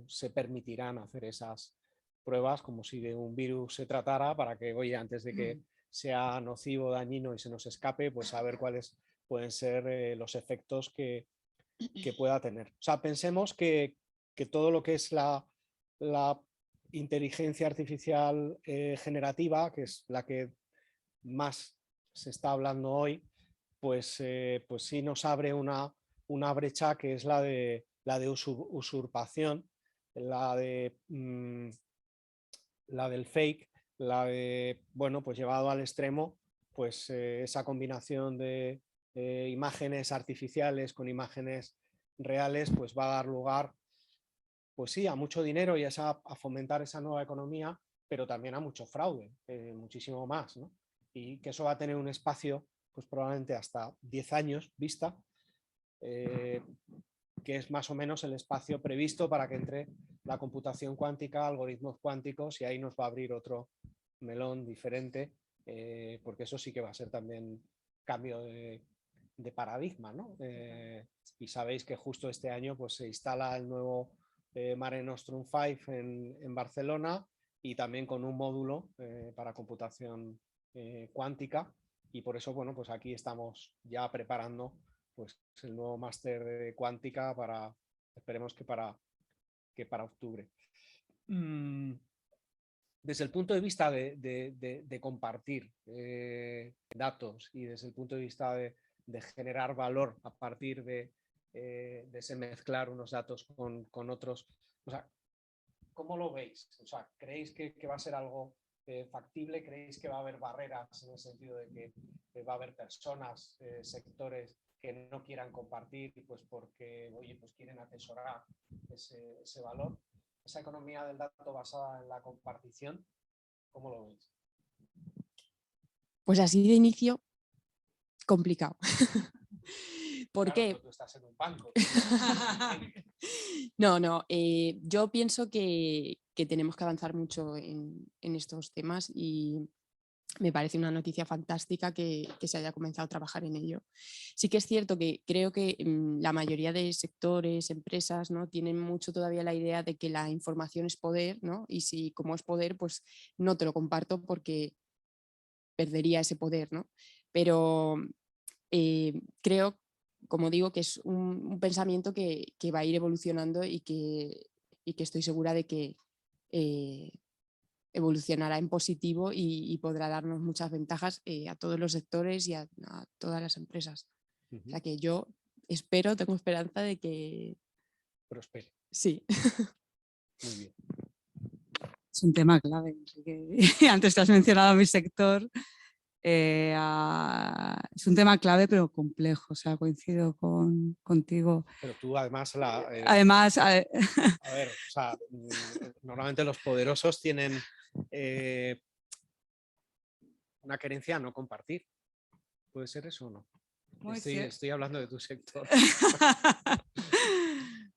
se permitirán hacer esas pruebas como si de un virus se tratara, para que, oye, antes de que sea nocivo, dañino y se nos escape, pues saber cuáles pueden ser los efectos que pueda tener. O sea, pensemos que todo lo que es la inteligencia artificial generativa, que es la que más se está hablando hoy, pues sí nos abre una brecha, que es la de usurpación, la del fake, la de, bueno, pues llevado al extremo, pues esa combinación de imágenes artificiales con imágenes reales, pues va a dar lugar, pues sí, a mucho dinero y a fomentar esa nueva economía, pero también a mucho fraude, muchísimo más, ¿no? Y que eso va a tener un espacio, pues probablemente hasta 10 años vista, que es más o menos el espacio previsto para que entre la computación cuántica, algoritmos cuánticos, y ahí nos va a abrir otro melón diferente, porque eso sí que va a ser también cambio de paradigma, ¿no? Y sabéis que justo este año pues, se instala el nuevo Mare Nostrum 5 en Barcelona, y también con un módulo para computación cuántica, y por eso, bueno, pues aquí estamos ya preparando pues el nuevo máster de cuántica para, esperemos que para octubre. Desde el punto de vista de compartir datos, y desde el punto de vista de generar valor a partir de ese mezclar unos datos con otros, o sea, ¿cómo lo veis? O sea, ¿creéis que va a ser algo factible? ¿Creéis que va a haber barreras en el sentido de que va a haber personas, sectores que no quieran compartir, pues porque, oye, pues quieren atesorar ese valor? Esa economía del dato basada en la compartición, ¿cómo lo veis? Pues así de inicio, complicado. ¿Por qué? Tú estás en un banco. No, yo pienso que tenemos que avanzar mucho en estos temas, y me parece una noticia fantástica que se haya comenzado a trabajar en ello. Sí que es cierto que creo que la mayoría de sectores, empresas, ¿no?, tienen mucho todavía la idea de que la información es poder, ¿no? Y si como es poder, pues no te lo comparto porque perdería ese poder, ¿no? Pero creo, como digo, que es un pensamiento que va a ir evolucionando, y que estoy segura de que evolucionará en positivo y podrá darnos muchas ventajas a todos los sectores y a todas las empresas. O sea que yo espero, tengo esperanza de que prospere. Sí. Muy bien. Es un tema clave. Antes te has mencionado mi sector. Es un tema clave pero complejo, o sea, coincido contigo. Pero tú además Además, a ver, o sea, normalmente los poderosos tienen una querencia a no compartir. ¿Puede ser eso o no? Estoy hablando de tu sector.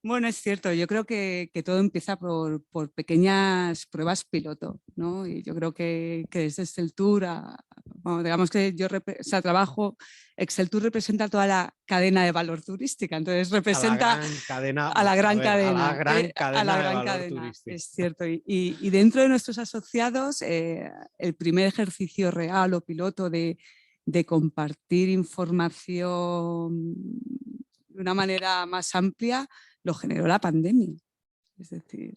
Bueno, es cierto, yo creo que todo empieza por pequeñas pruebas piloto, ¿no? Y yo creo que desde Exceltur, bueno, digamos que yo trabajo, Exceltur representa toda la cadena de valor turística, entonces representa a la gran cadena turística. Es cierto, y dentro de nuestros asociados, el primer ejercicio real o piloto de compartir información de una manera más amplia lo generó la pandemia. Es decir,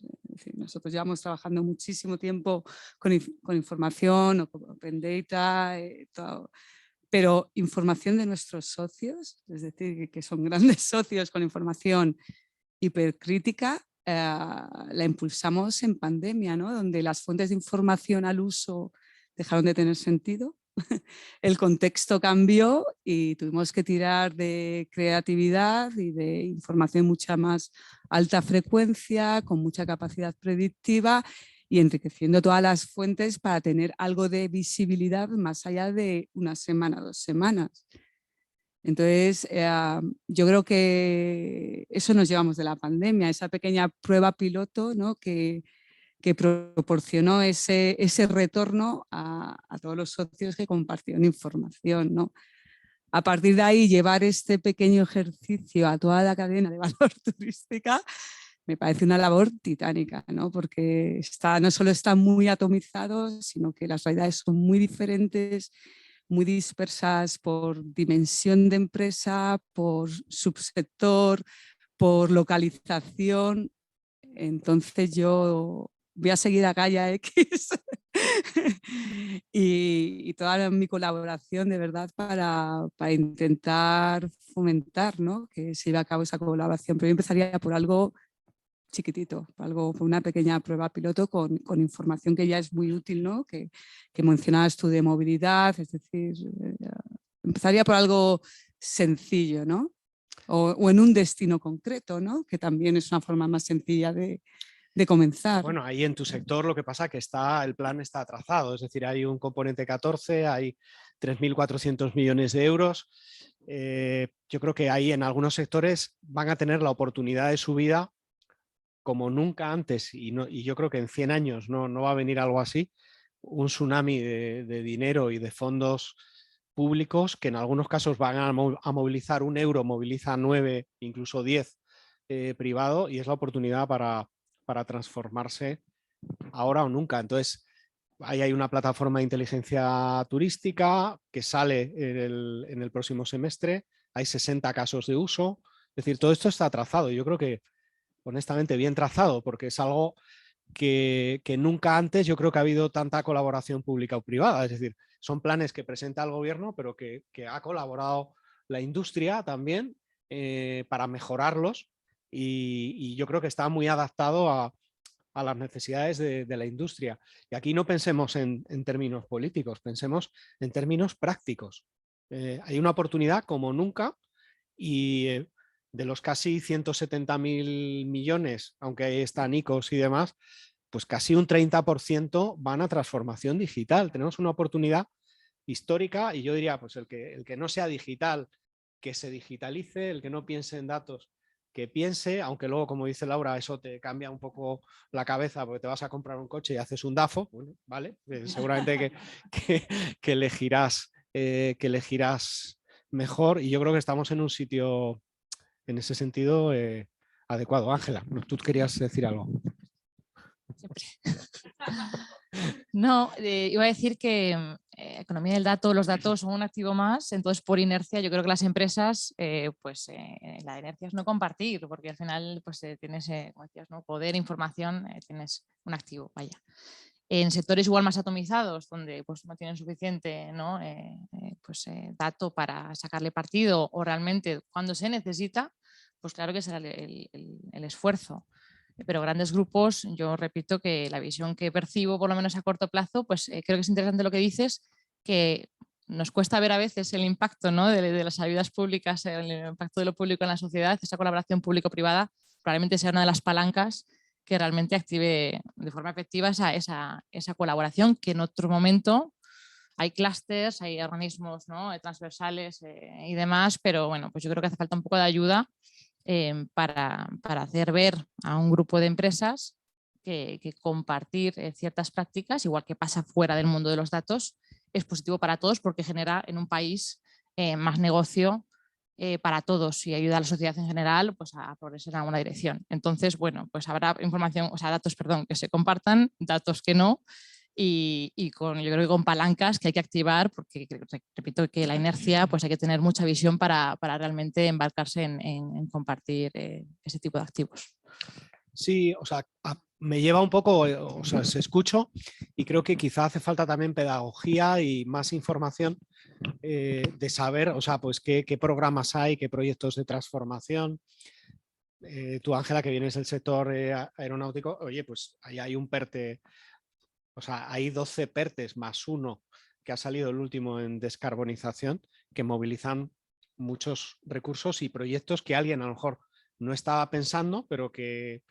nosotros llevamos trabajando muchísimo tiempo con información o con Open Data, todo, pero información de nuestros socios, es decir, que son grandes socios con información hipercrítica, la impulsamos en pandemia, ¿no? Donde las fuentes de información al uso dejaron de tener sentido, el contexto cambió y tuvimos que tirar de creatividad y de información mucha más alta frecuencia, con mucha capacidad predictiva y enriqueciendo todas las fuentes para tener algo de visibilidad más allá de una semana, 2 semanas. Entonces, yo creo que eso nos llevamos de la pandemia, esa pequeña prueba piloto, ¿no? que proporcionó ese retorno a todos los socios que compartieron información, ¿no? A partir de ahí, llevar este pequeño ejercicio a toda la cadena de valor turística me parece una labor titánica, ¿no? Porque no solo está muy atomizado, sino que las realidades son muy diferentes, muy dispersas por dimensión de empresa, por subsector, por localización. Entonces yo voy a seguir a Gaia X y toda mi colaboración de verdad para intentar fomentar, ¿no? Que se lleve a cabo esa colaboración. Pero yo empezaría por algo chiquitito, por una pequeña prueba piloto con información que ya es muy útil, ¿no? Que mencionabas tú de movilidad, es decir, empezaría por algo sencillo, ¿no? O en un destino concreto, ¿no? Que también es una forma más sencilla de comenzar. Bueno, ahí en tu sector lo que pasa es que el plan está trazado, es decir, hay un componente 14, hay 3.400 millones de euros. Yo creo que ahí en algunos sectores van a tener la oportunidad de subida como nunca antes, y yo creo que en 100 años no va a venir algo así, un tsunami de dinero y de fondos públicos que en algunos casos van a movilizar 1 euro, moviliza 9, incluso 10 privado, y es la oportunidad para transformarse ahora o nunca. Entonces, ahí hay una plataforma de inteligencia turística que sale en el próximo semestre, hay 60 casos de uso, es decir, todo esto está trazado. Yo creo que honestamente bien trazado, porque es algo que nunca antes yo creo que ha habido tanta colaboración pública o privada. Es decir, son planes que presenta el gobierno, pero que ha colaborado la industria también para mejorarlos, y yo creo que está muy adaptado a las necesidades de la industria. Y aquí no pensemos en términos políticos, pensemos en términos prácticos. Hay una oportunidad como nunca, y de los casi 170.000 millones, aunque ahí están ICOs y demás, pues casi un 30% van a transformación digital. Tenemos una oportunidad histórica, y yo diría, pues el que no sea digital, que se digitalice, el que no piense en datos, que piense, aunque luego, como dice Laura, eso te cambia un poco la cabeza porque te vas a comprar un coche y haces un DAFO, bueno, ¿vale? Seguramente que elegirás mejor, y yo creo que estamos en un sitio en ese sentido adecuado. Ángela, tú querías decir algo. No, iba a decir que economía del dato, los datos son un activo más, entonces por inercia yo creo que las empresas, la inercia es no compartir, porque al final pues tienes, como decías, ¿no? Poder, información, tienes un activo, vaya. En sectores igual más atomizados, donde pues, no tienen suficiente, ¿no? Dato para sacarle partido, o realmente cuando se necesita, pues claro que será el esfuerzo. Pero grandes grupos, yo repito que la visión que percibo, por lo menos a corto plazo, pues creo que es interesante lo que dices, que nos cuesta ver a veces el impacto, ¿no? de las ayudas públicas, el impacto de lo público en la sociedad. Esa colaboración público-privada probablemente sea una de las palancas que realmente active de forma efectiva esa colaboración, que en otro momento hay clústeres, hay organismos, ¿no? Transversales y demás, pero bueno, pues yo creo que hace falta un poco de ayuda para hacer ver a un grupo de empresas que compartir ciertas prácticas, igual que pasa fuera del mundo de los datos, es positivo para todos, porque genera en un país más negocio para todos, y ayuda a la sociedad en general pues, a progresar en alguna dirección. Entonces, bueno, pues habrá información, o sea, datos, perdón, que se compartan, datos que no, y yo creo que con palancas que hay que activar, porque repito que la inercia, pues hay que tener mucha visión para realmente embarcarse en compartir ese tipo de activos. Sí, o sea, me lleva un poco, o sea, se escucho, y creo que quizá hace falta también pedagogía y más información de saber, o sea, pues qué programas hay, qué proyectos de transformación. Tú, Ángela, que vienes del sector aeronáutico, oye, pues ahí hay un PERTE, o sea, hay 12 PERTES más uno que ha salido el último en descarbonización, que movilizan muchos recursos y proyectos que alguien a lo mejor no estaba pensando, pero que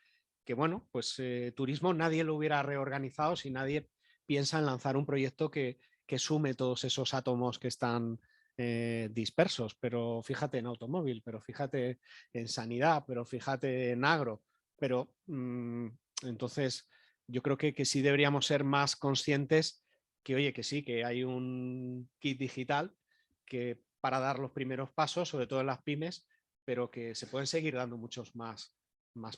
bueno, pues turismo nadie lo hubiera reorganizado si nadie piensa en lanzar un proyecto que sume todos esos átomos que están dispersos. Pero fíjate en automóvil, pero fíjate en sanidad, pero fíjate en agro. Pero entonces yo creo que sí deberíamos ser más conscientes que, oye, que sí, que hay un kit digital que para dar los primeros pasos, sobre todo en las pymes, pero que se pueden seguir dando muchos más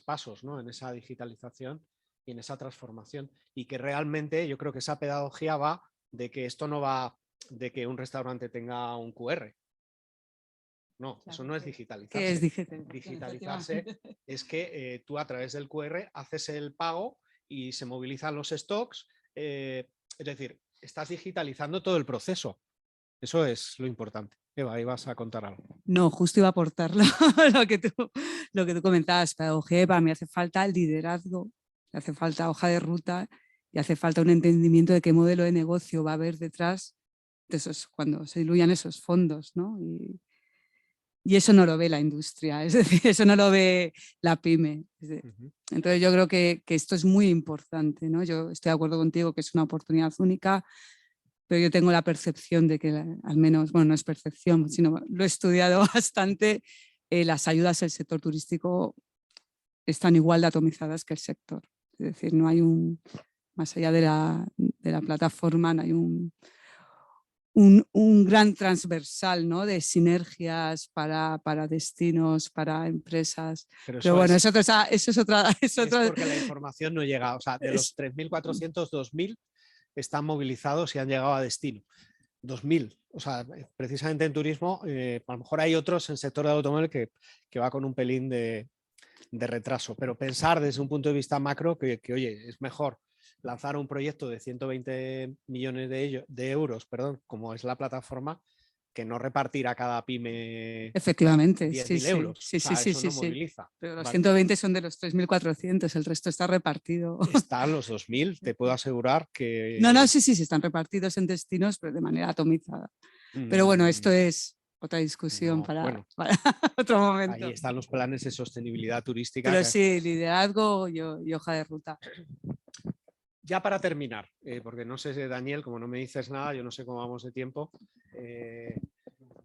pasos, ¿no? En esa digitalización y en esa transformación. Y que realmente yo creo que esa pedagogía va de que esto no va de que un restaurante tenga un QR. No, claro, eso no es digitalizarse. ¿Qué es Digitalizarse es que tú a través del QR haces el pago y se movilizan los stocks. Es decir, estás digitalizando todo el proceso. Eso es lo importante. Eva, ahí vas a contar algo. No, justo iba a aportar lo que tú comentabas. Pedagogía, para mí hace falta el liderazgo, hace falta hoja de ruta y hace falta un entendimiento de qué modelo de negocio va a haber detrás de esos, cuando se diluyan esos fondos, ¿no? Y eso no lo ve la industria, es decir, eso no lo ve la pyme. Entonces yo creo que esto es muy importante, ¿no? Yo estoy de acuerdo contigo que es una oportunidad única, pero yo tengo la percepción de que, al menos, bueno, no es percepción, sino lo he estudiado bastante, las ayudas del sector turístico están igual de atomizadas que el sector. Es decir, no hay más allá de la plataforma, no hay un gran transversal, ¿no? De sinergias para destinos, para empresas. Pero bueno, eso es otra... Es porque la información no llega, o sea, de los 3.400, 2.000 están movilizados y han llegado a destino. 2.000, o sea, precisamente en turismo, a lo mejor hay otros en el sector de automóvil que va con un pelín de retraso, pero pensar desde un punto de vista macro que oye, es mejor lanzar un proyecto de 120 millones de euros, perdón, como es la plataforma, que no repartir a cada pyme efectivamente 10.000 euros. Sí, o sea, sí, eso no moviliza. Pero los 120 son de los 3.400, el resto está repartido. Están los 2.000, te puedo asegurar que... No, sí, están repartidos en destinos, pero de manera atomizada. Pero bueno, esto es otra discusión para otro momento. Ahí están los planes de sostenibilidad turística. Pero sí, liderazgo y hoja de ruta. Ya para terminar, porque no sé, Daniel, como no me dices nada, yo no sé cómo vamos de tiempo.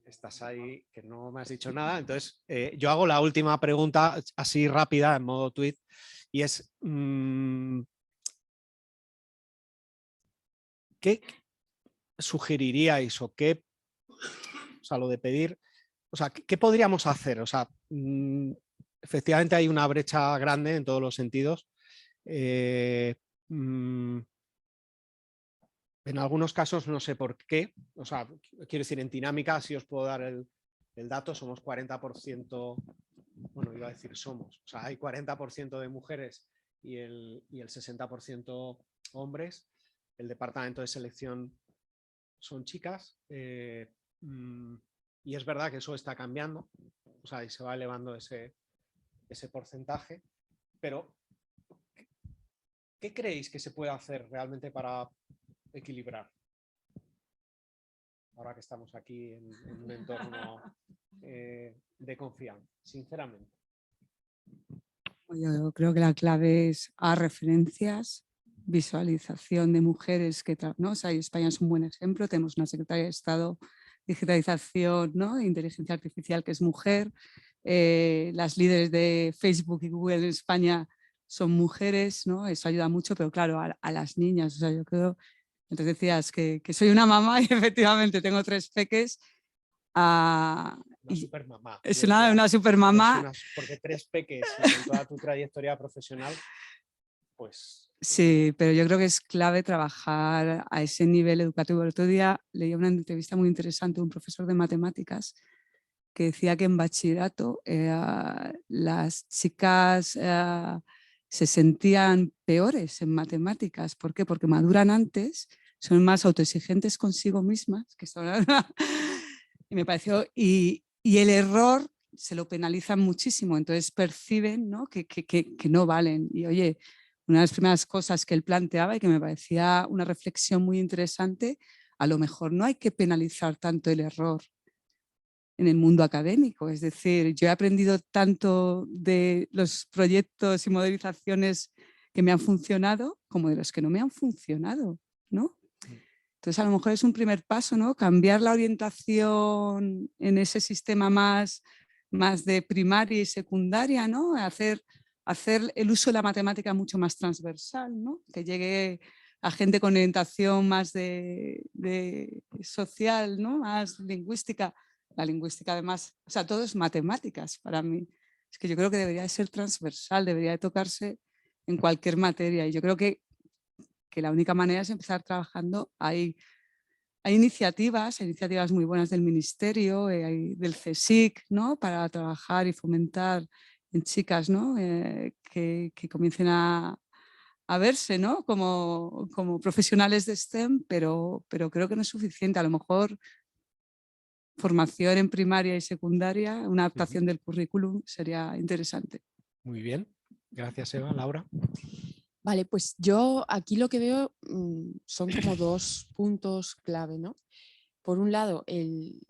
Estás ahí, que no me has dicho nada. Entonces, yo hago la última pregunta así rápida, en modo tweet, y es... ¿qué sugeriríais o qué, o sea, lo de pedir, o sea, qué podríamos hacer? O sea, efectivamente hay una brecha grande en todos los sentidos. En algunos casos no sé por qué, o sea, quiero decir, en Dinámica, si os puedo dar el dato, somos 40%, bueno, iba a decir somos, o sea, hay 40% de mujeres y el 60% hombres. El departamento de selección son chicas y es verdad que eso está cambiando, o sea, y se va elevando ese porcentaje, pero ¿qué creéis que se puede hacer realmente para equilibrar? Ahora que estamos aquí en un entorno de confianza, sinceramente. Yo creo que la clave es a referencias, visualización de mujeres que, ¿no? O sea, España es un buen ejemplo, tenemos una secretaria de Estado, digitalización, ¿no? Inteligencia artificial que es mujer, las líderes de Facebook y Google en España son mujeres, ¿no? Eso ayuda mucho, pero claro, a las niñas, o sea, yo creo, entonces decías que soy una mamá y efectivamente tengo 3 peques. Una supermamá. Es una supermamá. Porque 3 peques en toda tu trayectoria profesional, pues... Sí, pero yo creo que es clave trabajar a ese nivel educativo. El otro día leía una entrevista muy interesante de un profesor de matemáticas que decía que en bachillerato las chicas se sentían peores en matemáticas. ¿Por qué? Porque maduran antes, son más autoexigentes consigo mismas, que son y me pareció, y el error se lo penalizan muchísimo, entonces perciben, ¿no? Que no valen. Y oye, una de las primeras cosas que él planteaba y que me parecía una reflexión muy interesante, a lo mejor no hay que penalizar tanto el error en el mundo académico. Es decir, yo he aprendido tanto de los proyectos y modelizaciones que me han funcionado como de los que no me han funcionado, ¿no? Entonces, a lo mejor es un primer paso, ¿no? Cambiar la orientación en ese sistema más de primaria y secundaria, ¿no? Hacer el uso de la matemática mucho más transversal, ¿no? Que llegue a gente con orientación más de social, ¿no? Más lingüística. La lingüística además, o sea, todo es matemáticas para mí. Es que yo creo que debería de ser transversal, debería de tocarse en cualquier materia. Y yo creo que la única manera es empezar trabajando ahí. Hay iniciativas muy buenas del Ministerio, del CSIC, ¿no? Para trabajar y fomentar en chicas, ¿no? Que comiencen a verse, ¿no? como profesionales de STEM, pero creo que no es suficiente. A lo mejor formación en primaria y secundaria, una adaptación del currículum sería interesante. Muy bien. Gracias, Eva. Laura. Vale, pues yo aquí lo que veo son como dos puntos clave, ¿no? Por un lado, el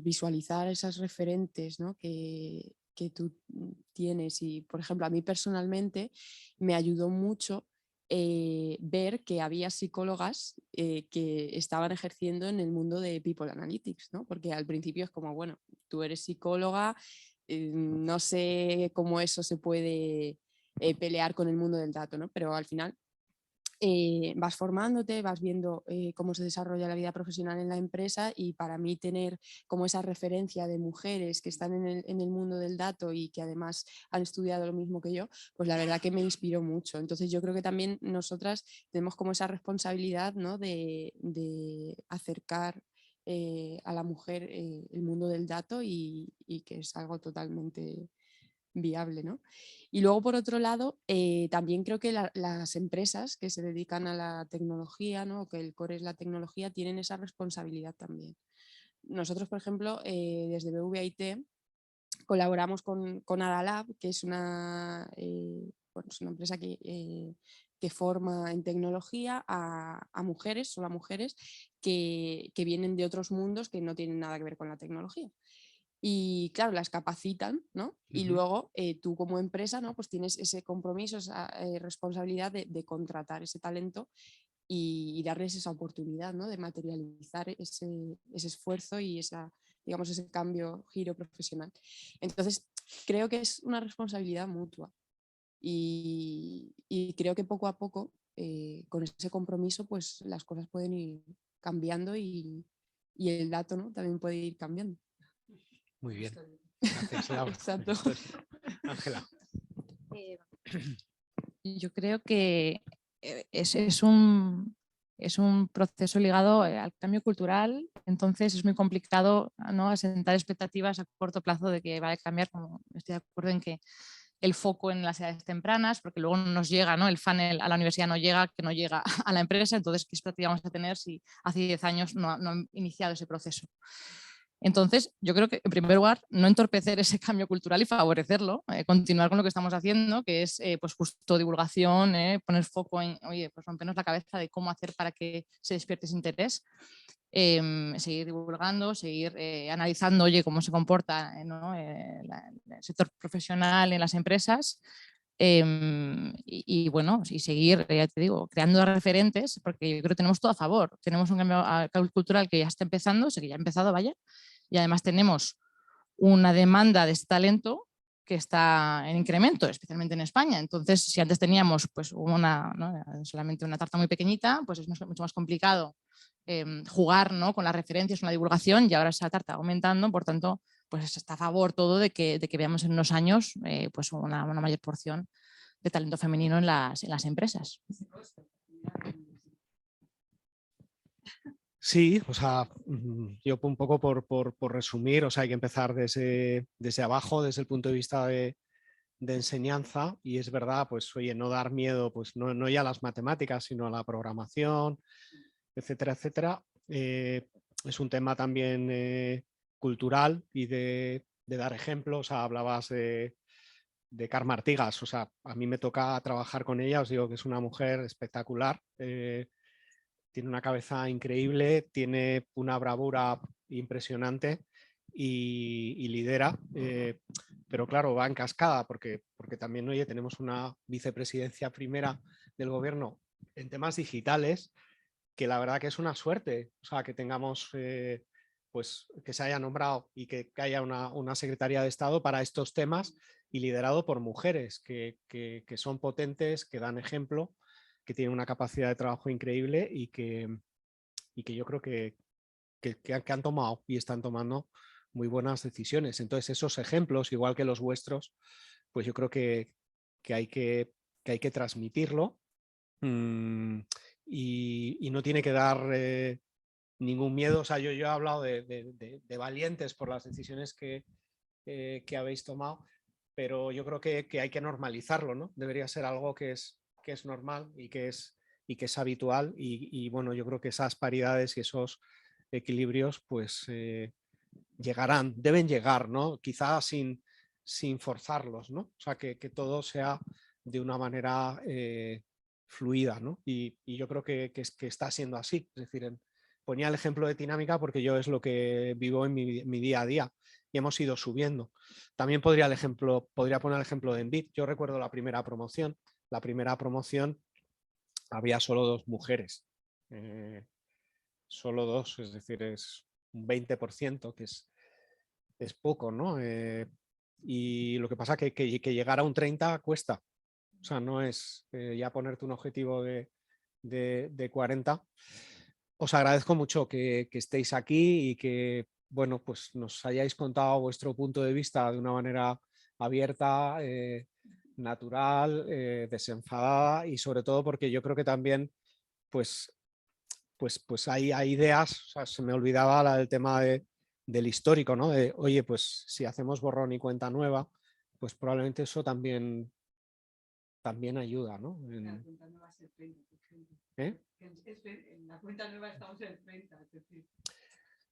visualizar esas referentes, ¿no? que tú tienes y, por ejemplo, a mí personalmente me ayudó mucho ver que había psicólogas que estaban ejerciendo en el mundo de People Analytics, ¿no? Porque al principio es como, bueno, tú eres psicóloga, no sé cómo eso se puede pelear con el mundo del dato, ¿no? Pero al final vas formándote, vas viendo cómo se desarrolla la vida profesional en la empresa, y para mí tener como esa referencia de mujeres que están en el mundo del dato y que además han estudiado lo mismo que yo, pues la verdad que me inspiró mucho. Entonces yo creo que también nosotras tenemos como esa responsabilidad, ¿no? de acercar a la mujer el mundo del dato y que es algo totalmente viable, ¿no? Y luego, por otro lado, también creo que las empresas que se dedican a la tecnología, ¿no? Que el core es la tecnología, tienen esa responsabilidad también. Nosotros, por ejemplo, desde BVIT colaboramos con Adalab, que es es una empresa que forma en tecnología a mujeres, solo a mujeres, que vienen de otros mundos que no tienen nada que ver con la tecnología. Y claro, las capacitan, ¿no? Y luego tú como empresa, ¿no? Pues tienes ese compromiso, esa responsabilidad de contratar ese talento y darles esa oportunidad, ¿no? De materializar ese esfuerzo y digamos, ese cambio, giro profesional. Entonces, creo que es una responsabilidad mutua y creo que poco a poco, con ese compromiso, pues las cosas pueden ir cambiando y el dato, ¿no? También puede ir cambiando. Muy bien. Gracias, Laura. Exacto. Ángela. Yo creo que es un proceso ligado al cambio cultural, entonces es muy complicado, ¿no? Asentar expectativas a corto plazo de que va a cambiar. Como estoy de acuerdo en que el foco en las edades tempranas, porque luego no nos llega, ¿no? El funnel a la universidad no llega, que no llega a la empresa, entonces ¿qué expectativa vamos a tener si hace 10 años no han iniciado ese proceso? Entonces, yo creo que en primer lugar, no entorpecer ese cambio cultural y favorecerlo, continuar con lo que estamos haciendo, que es pues justo divulgación, poner foco en, oye, pues rompernos la cabeza de cómo hacer para que se despierte ese interés, seguir divulgando, seguir analizando, oye, cómo se comporta, ¿no? El sector profesional en las empresas. Y bueno, y seguir, ya te digo, creando referentes, porque yo creo que tenemos todo a favor. Tenemos un cambio cultural que ya está empezando, sé que ya ha empezado, vaya, y además tenemos una demanda de este talento que está en incremento, especialmente en España. Entonces, si antes teníamos pues, solamente una tarta muy pequeñita, pues es mucho más complicado jugar, ¿no? Con las referencias, con la divulgación, y ahora esa tarta aumentando, por tanto, pues está a favor todo de que veamos en unos años pues una mayor porción de talento femenino en las empresas. Sí, o sea, yo un poco por resumir, o sea, hay que empezar desde abajo, desde el punto de vista de enseñanza, y es verdad, pues oye, no dar miedo, pues no ya a las matemáticas, sino a la programación, etcétera, etcétera. Es un tema también cultural y de dar ejemplos. Hablabas de Carme Artigas, o sea, a mí me toca trabajar con ella, os digo que es una mujer espectacular, tiene una cabeza increíble, tiene una bravura impresionante y lidera, pero claro, va en cascada porque también, oye, tenemos una vicepresidencia primera del gobierno en temas digitales, que la verdad que es una suerte, o sea, que tengamos, pues que se haya nombrado y que haya una secretaría de Estado para estos temas y liderado por mujeres que son potentes, que dan ejemplo, que tienen una capacidad de trabajo increíble y que yo creo que han tomado y están tomando muy buenas decisiones. Entonces esos ejemplos, igual que los vuestros, pues yo creo que hay que transmitirlo. Y no tiene que dar ningún miedo. O sea, yo he hablado de valientes por las decisiones que habéis tomado, pero yo creo que hay que normalizarlo, ¿no? Debería ser algo que es normal y que es habitual y bueno, yo creo que esas paridades y esos equilibrios pues llegarán, deben llegar, ¿no? Quizás sin forzarlos, ¿no? O sea, que todo sea de una manera fluida, ¿no? Y yo creo que está siendo así. Es decir, ponía el ejemplo de Tinámica porque yo es lo que vivo en mi día a día y hemos ido subiendo. También podría poner el ejemplo de Envid. Yo recuerdo la primera promoción. La primera promoción había solo 2 mujeres. Solo 2, es decir, es un 20%, que es poco, ¿no? Y lo que pasa es que llegar a un 30 cuesta. O sea, no es ya ponerte un objetivo de 40. Os agradezco mucho que estéis aquí y que, bueno, pues nos hayáis contado vuestro punto de vista de una manera abierta, natural, desenfadada y sobre todo porque yo creo que también, pues hay ideas, o sea, se me olvidaba el tema del histórico, ¿no? De, oye, pues si hacemos borrón y cuenta nueva, pues probablemente eso también ayuda, ¿no? La cuenta nueva es el 30, por ejemplo. En la cuenta nueva estamos en el 30, es decir,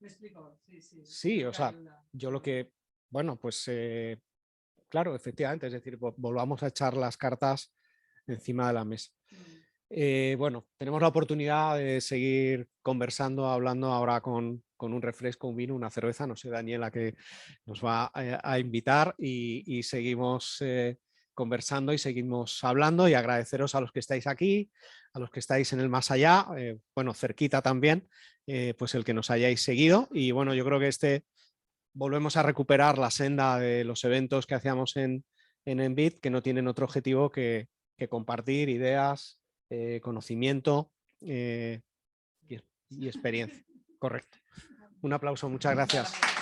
me explico, sí. Sí, o sea, yo lo que, bueno, pues claro, efectivamente, es decir, volvamos a echar las cartas encima de la mesa. Bueno, tenemos la oportunidad de seguir conversando, hablando ahora con un refresco, un vino, una cerveza, no sé, Daniela, que nos va a invitar y seguimos conversando y seguimos hablando y agradeceros a los que estáis aquí, a los que estáis en el más allá, bueno, cerquita también, pues el que nos hayáis seguido y bueno, yo creo que volvemos a recuperar la senda de los eventos que hacíamos en Envid, que no tienen otro objetivo que compartir ideas, conocimiento y experiencia. Correcto. Un aplauso, muchas gracias.